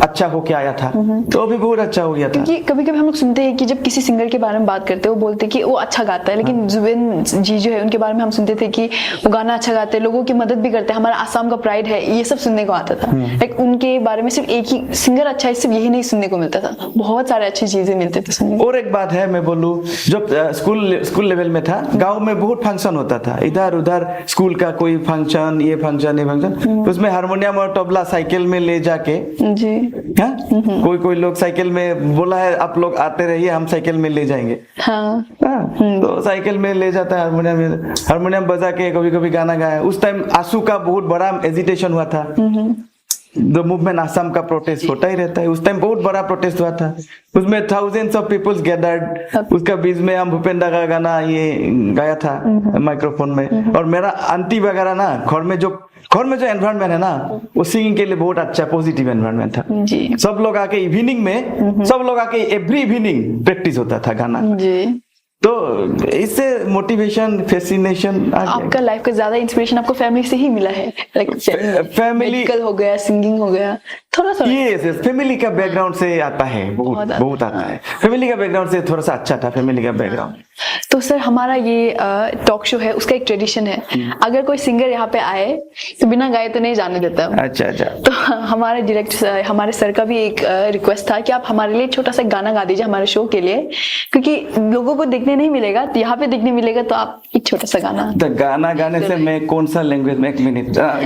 अच्छा होके आया था। तो अभी बहुत अच्छा हो गया था। क्योंकि कभी-कभी हम लोग सुनते हैं कि जब किसी सिंगर के बारे में बात करते हैं, वो बोलते हैं कि वो अच्छा गाता है, लेकिन जुबिन जी जो है उनके बारे में हम सुनते थे कि वो गाना अच्छा गाते हैं, लोगों की मदद भी करते हैं, हमारा आसाम का प्राइड है, ये सब सुनने को आता था। लाइक उनके बारे में सिर्फ एक ही सिंगर अच्छा है सिर्फ यही नहीं सुनने को मिलता था, बहुत सारे अच्छी चीजें मिलते थे सुनने को। और एक बात है, मैं बोलूं, जब स्कूल लेवल में था, गांव में बहुत फंक्शन होता था, इधर उधर स्कूल का कोई फंक्शन, ये फंक्शन, उसमें हारमोनियम और तबला साइकिल में ले जाके, जी हाँ, कोई लोग साइकिल में बोला है आप लोग आते रहिए, हम साइकिल में ले जाएंगे। हाँ तो साइकिल में ले जाता है, हारमोनियम बजा के कभी कभी गाना गाया। उस टाइम आंसू का बहुत बड़ा एजिटेशन हुआ था। द मूवमेंट आसाम का प्रोटेस्ट होता ही रहता है, उस टाइम बहुत बड़ा प्रोटेस्ट हुआ था, उसमें थाउजेंड्स ऑफ पीपल्स गैदर्ड। उसका बीच में हम भूपेंद्र का गाना ये गाया था माइक्रोफोन में। और मेरा आंटी वगैरह ना, घर में जो एनवायरनमेंट है ना, वो सिंगिंग के लिए बहुत अच्छा पॉजिटिव एनवायरनमेंट था। जी। सब लोग आके इवनिंग में, एवरी इवनिंग प्रैक्टिस होता था गाना। जी। तो इससे मोटिवेशन, फैसिनेशन आपका लाइफ का ज्यादा इंस्पिरेशन आपको फैमिली से ही मिला है, लाइक फैमिली हो गया, सिंगिंग हो गया, थोड़ा सा। ये फैमिली का बैकग्राउंड से आता है, बहुत आता है। फैमिली का बैकग्राउंड से थोड़ा सा अच्छा था, फैमिली का बैकग्राउंड। तो सर हमारा ये टॉक शो है, उसका एक ट्रेडिशन है, अगर कोई सिंगर यहाँ पे आए तो बिना गाए तो नहीं जाने देता। अच्छा। तो हमारे सर का भी एक रिक्वेस्ट था कि आप हमारे लिए छोटा सा गाना गा दीजिए हमारे शो के लिए, क्योंकि लोगों को देखने नहीं मिलेगा, तो यहाँ पे देखने मिलेगा, तो आप एक छोटा सा गाना। तो गाना गाने से मैं कौन सा लैंग्वेज में, एक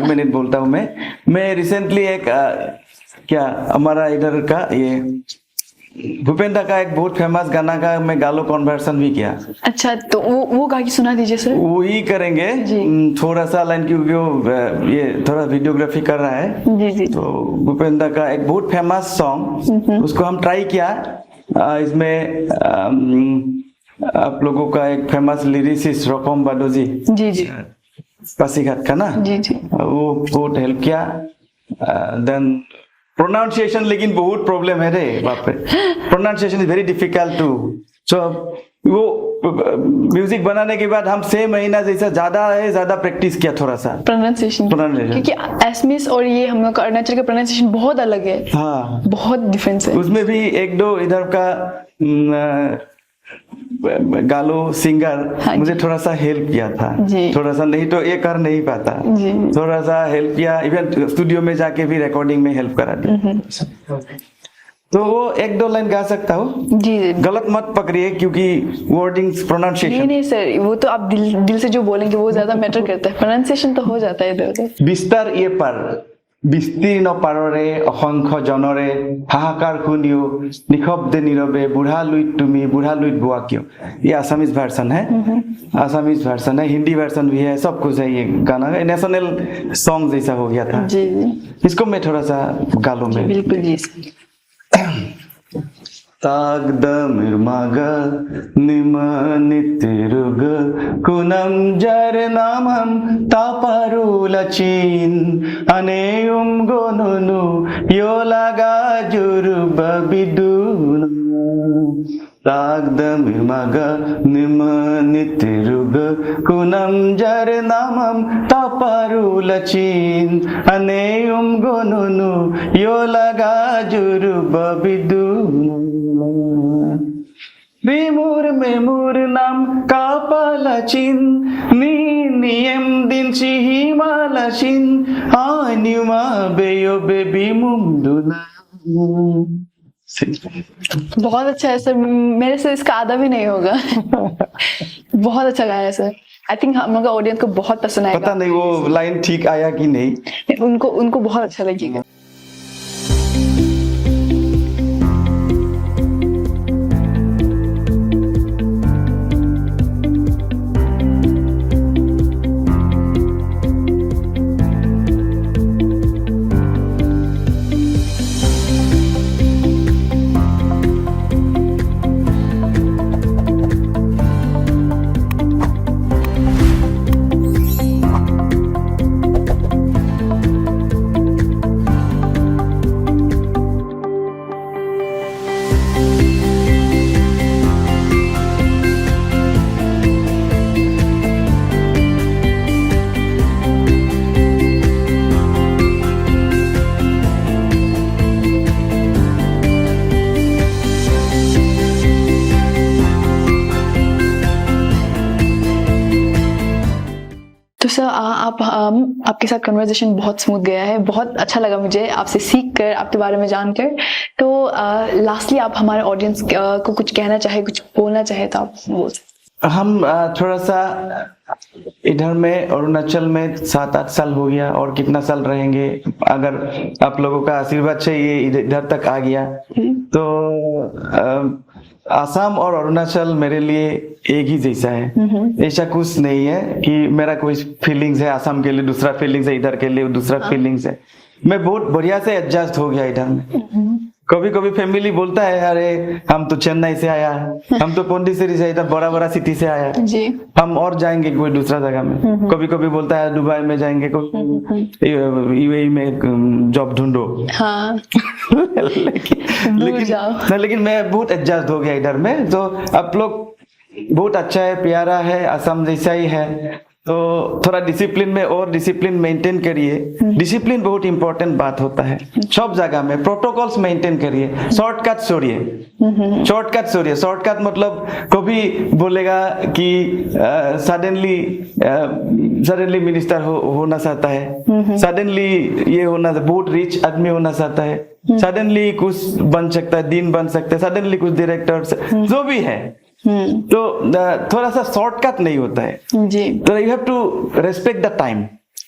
मिनट बोलता हूँ। मैं रिसेंटली क्या हमारा इधर का ये भूपेंद्र का एक बहुत फेमस गाना का मैं गालो कन्वर्सन भी किया। अच्छा, तो वो गा के सुना दीजिए सर। वही करेंगे थोड़ा सा लाइन, क्योंकि वो ये थोड़ा वीडियोग्राफी कर रहा है। जी। तो भूपेंद्र का एक बहुत फेमस सॉन्ग, उसको हम ट्राई किया। इसमें आप लोगों का एक फेमस लिरिसिस्ट रकम बाडोजी जी पासीघाट का ना, जी वो बहुत हेल्प किया। देन प्रोनाउंसिएशन लेकिन बहुत प्रॉब्लम है रे, बाप रे, pronunciation is very difficult too. So वो म्यूजिक बनाने के बाद हम 6 महीना जैसा ज्यादा प्रैक्टिस किया, थोड़ा सा प्रोनाउंसिएशन, क्योंकि एसमिस और ये हम लोग का अरुणाचल का प्रोनाउंसिएशन बहुत अलग है। हाँ, बहुत डिफरेंस है। उसमें भी एक दो इधर का गालो सिंगर मुझे थोड़ा सा हेल्प किया था, थोड़ा सा, नहीं तो ये कर नहीं पाता, थोड़ा सा हेल्प किया। इवन स्टूडियो में जाके भी रिकॉर्डिंग में हेल्प करा दिया। तो वो 1-2 लाइन गा सकता हूँ जी। गलत मत पकड़िए, क्योंकि वर्डिंग्स, प्रोनाउंसिएशन नहीं सर, वो तो आप दिल से जो बोलेंगे वो ज्यादा मैटर करता है, प्रोनाउंसिएशन तो हो जाता है इधर उधर। बिस्तार ये पर বিস্তীৰ্ণ পাৰৰে অসংখ্য জনৰে হাহাকাৰ শুনিও নিশব্দে নীৰৱে বুঢ়া লুইত তুমি বুঢ়া লুইত बोआ क्यों। ये आसामीज वर्जन है, आसामीज वर्जन है, हिंदी वर्जन भी है, सब कुछ है। ये गाना नेशनल सॉन्ग जैसा हो गया था जी। इसको मैं थोड़ा सा गा लूं। मैं बिल्कुल जी। Tagdamir maga nimanitirug kunam jarnamam taparulachin aneum gonunu yolaga juruba biduna तागदम मग निम नितिरुग कुनम जर नामम तापारुलचिन अनेयुम गोनुनु योलगा जुरुब बिदुनु Bimur memur nam kapalacin ni niem din si himalacin anyuma beyo bebi mumduna. बहुत अच्छा है सर, मेरे से इसका आधा भी नहीं होगा। बहुत अच्छा गाया है सर। आई थिंक हम लोग का ऑडियंस को बहुत पसंद आएगा। पता नहीं वो लाइन ठीक आया कि नहीं, उनको बहुत अच्छा लगेगा। सर आपके साथ कन्वर्सेशन बहुत स्मूथ गया है, बहुत अच्छा लगा मुझे आपसे सीख कर, आपके बारे में जानकर। तो लास्टली आप हमारे ऑडियंस को कुछ कहना चाहे, कुछ बोलना चाहे तो आप बोल सकते। हम थोड़ा सा इधर में अरुणाचल में 7-8 साल हो गया और कितना साल रहेंगे, अगर आप लोगों का आशीर्वाद से ये इधर तक आ गया तो आसाम और अरुणाचल मेरे लिए एक ही जैसा है। ऐसा कुछ नहीं है कि मेरा कोई फीलिंग्स है आसाम के लिए, दूसरा फीलिंग्स है इधर के लिए, दूसरा फीलिंग्स है। मैं बहुत बढ़िया से एडजस्ट हो गया इधर में। कभी कभी फैमिली बोलता है अरे हम तो चेन्नई से आया, हम तो पौंडीचेरी से, इधर बड़ा बड़ा सिटी से आया जी, हम और जाएंगे कोई दूसरा जगह में। कभी कभी बोलता है दुबई में जाएंगे, यूएई में जॉब ढूंढो। हाँ। लेकिन मैं बहुत एडजस्ट हो गया इधर में। तो आप लोग बहुत अच्छा है, प्यारा है, असम जैसा ही है। तो थोड़ा डिसिप्लिन में और डिसिप्लिन मेंटेन करिए। डिसिप्लिन बहुत इंपॉर्टेंट बात होता है सब जगह में। प्रोटोकॉल्स मेंटेन करिए, शॉर्टकट छोड़िए। शॉर्टकट मतलब कभी बोलेगा कि सडनली मिनिस्टर होना चाहता है, सडनली ये होना, बहुत रिच आदमी होना चाहता है, सडनली कुछ बन सकता है, दिन बन सकता है, सडनली कुछ डायरेक्टर, जो भी है। तो थोड़ा सा शॉर्टकट नहीं होता है जी। तो you have to respect the time.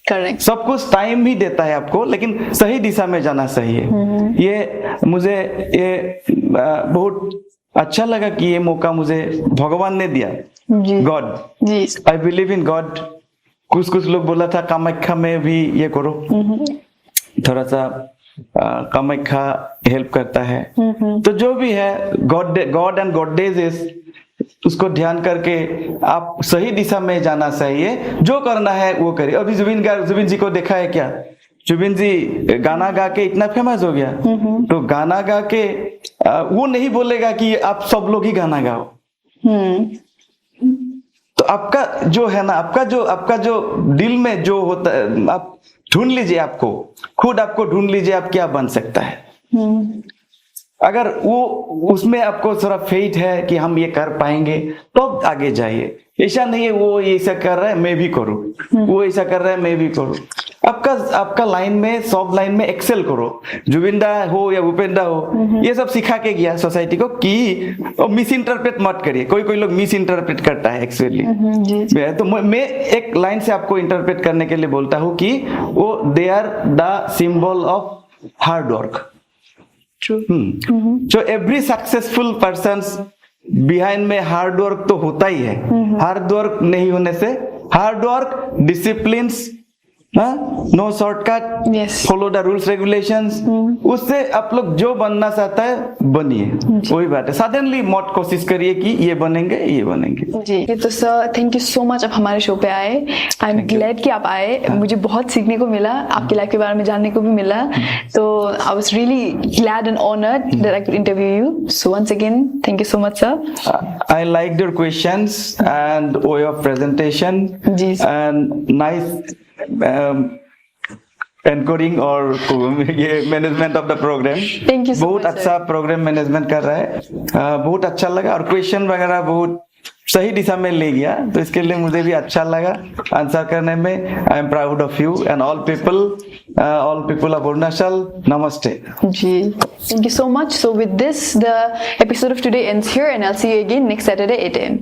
Correct. सब कुछ टाइम ही देता है आपको, लेकिन सही दिशा में जाना चाहिए। ये मुझे बहुत अच्छा लगा कि ये मौका मुझे भगवान ने दिया। God ji, I believe in God. कुछ लोग बोला था कामाख्या में भी ये करो, थोड़ा सा कामाख्या हेल्प करता है। तो जो भी है गॉड एंड गॉडेज, उसको ध्यान करके आप सही दिशा में जाना चाहिए। जो करना है वो करिए। अभी जुबिन जी को देखा है क्या? जुबिन जी गाना गा के इतना फेमस हो गया, तो गाना गा के वो नहीं बोलेगा कि आप सब लोग ही गाना गाओ। तो आपका जो है ना, आपका जो दिल में जो होता है, आप ढूंढ लीजिए, खुद आपको ढूंढ लीजिए आप क्या बन सकता है। अगर वो उसमें आपको थोड़ा फेथ है कि हम ये कर पाएंगे तो आगे जाइए। ऐसा नहीं है वो ऐसा कर रहा है मैं भी करूं, वो ऐसा कर रहा है मैं भी करूं। आपका लाइन में, सब लाइन में एक्सेल करो। जुबिंदा हो या भूपेंद्र हो, ये सब सिखा के गया सोसाइटी को कि मिस इंटरप्रेट मत करिए। कोई लोग मिस इंटरप्रेट करता है एक्चुअली। तो मैं एक लाइन से आपको इंटरप्रेट करने के लिए बोलता हूँ कि वो they are the symbol of hard work. So every successful person's behind में हार्ड वर्क तो होता ही है। हार्ड वर्क नहीं होने से, hard work, discipline no shortcut, Yes. Follow the rules regulations. उससे आप लोग जो बनना चाहता है बनिए, वही बात है। सडनली मत कोशिश करिए कि ये बनेंगे ये बनेंगे। जी, तो sir thank you so much आप हमारे शो पे आए। आई एम ग्लैड कि आप आए, मुझे बहुत सीखने को मिला, आपकी लाइफ के बारे में जानने को भी मिला। तो I was really glad and honoured that I could interview you. So once again thank you so much sir. I liked your questions and way of presentation जी। and nice एंकरिंग और ये management of the programme. Thank you so बहुत much, अच्छा programme management कर रहा है, बहुत अच्छा लगा। और क्वेश्चन वगैरह बहुत सही दिशा में ले गया, तो इसके लिए मुझे भी अच्छा लगा आंसर करने में। I am proud of you and all people of Arunachal. नमस्ते जी, thank you so much. So with this, the episode of today ends here, and I'll see you again next Saturday 8 a.m.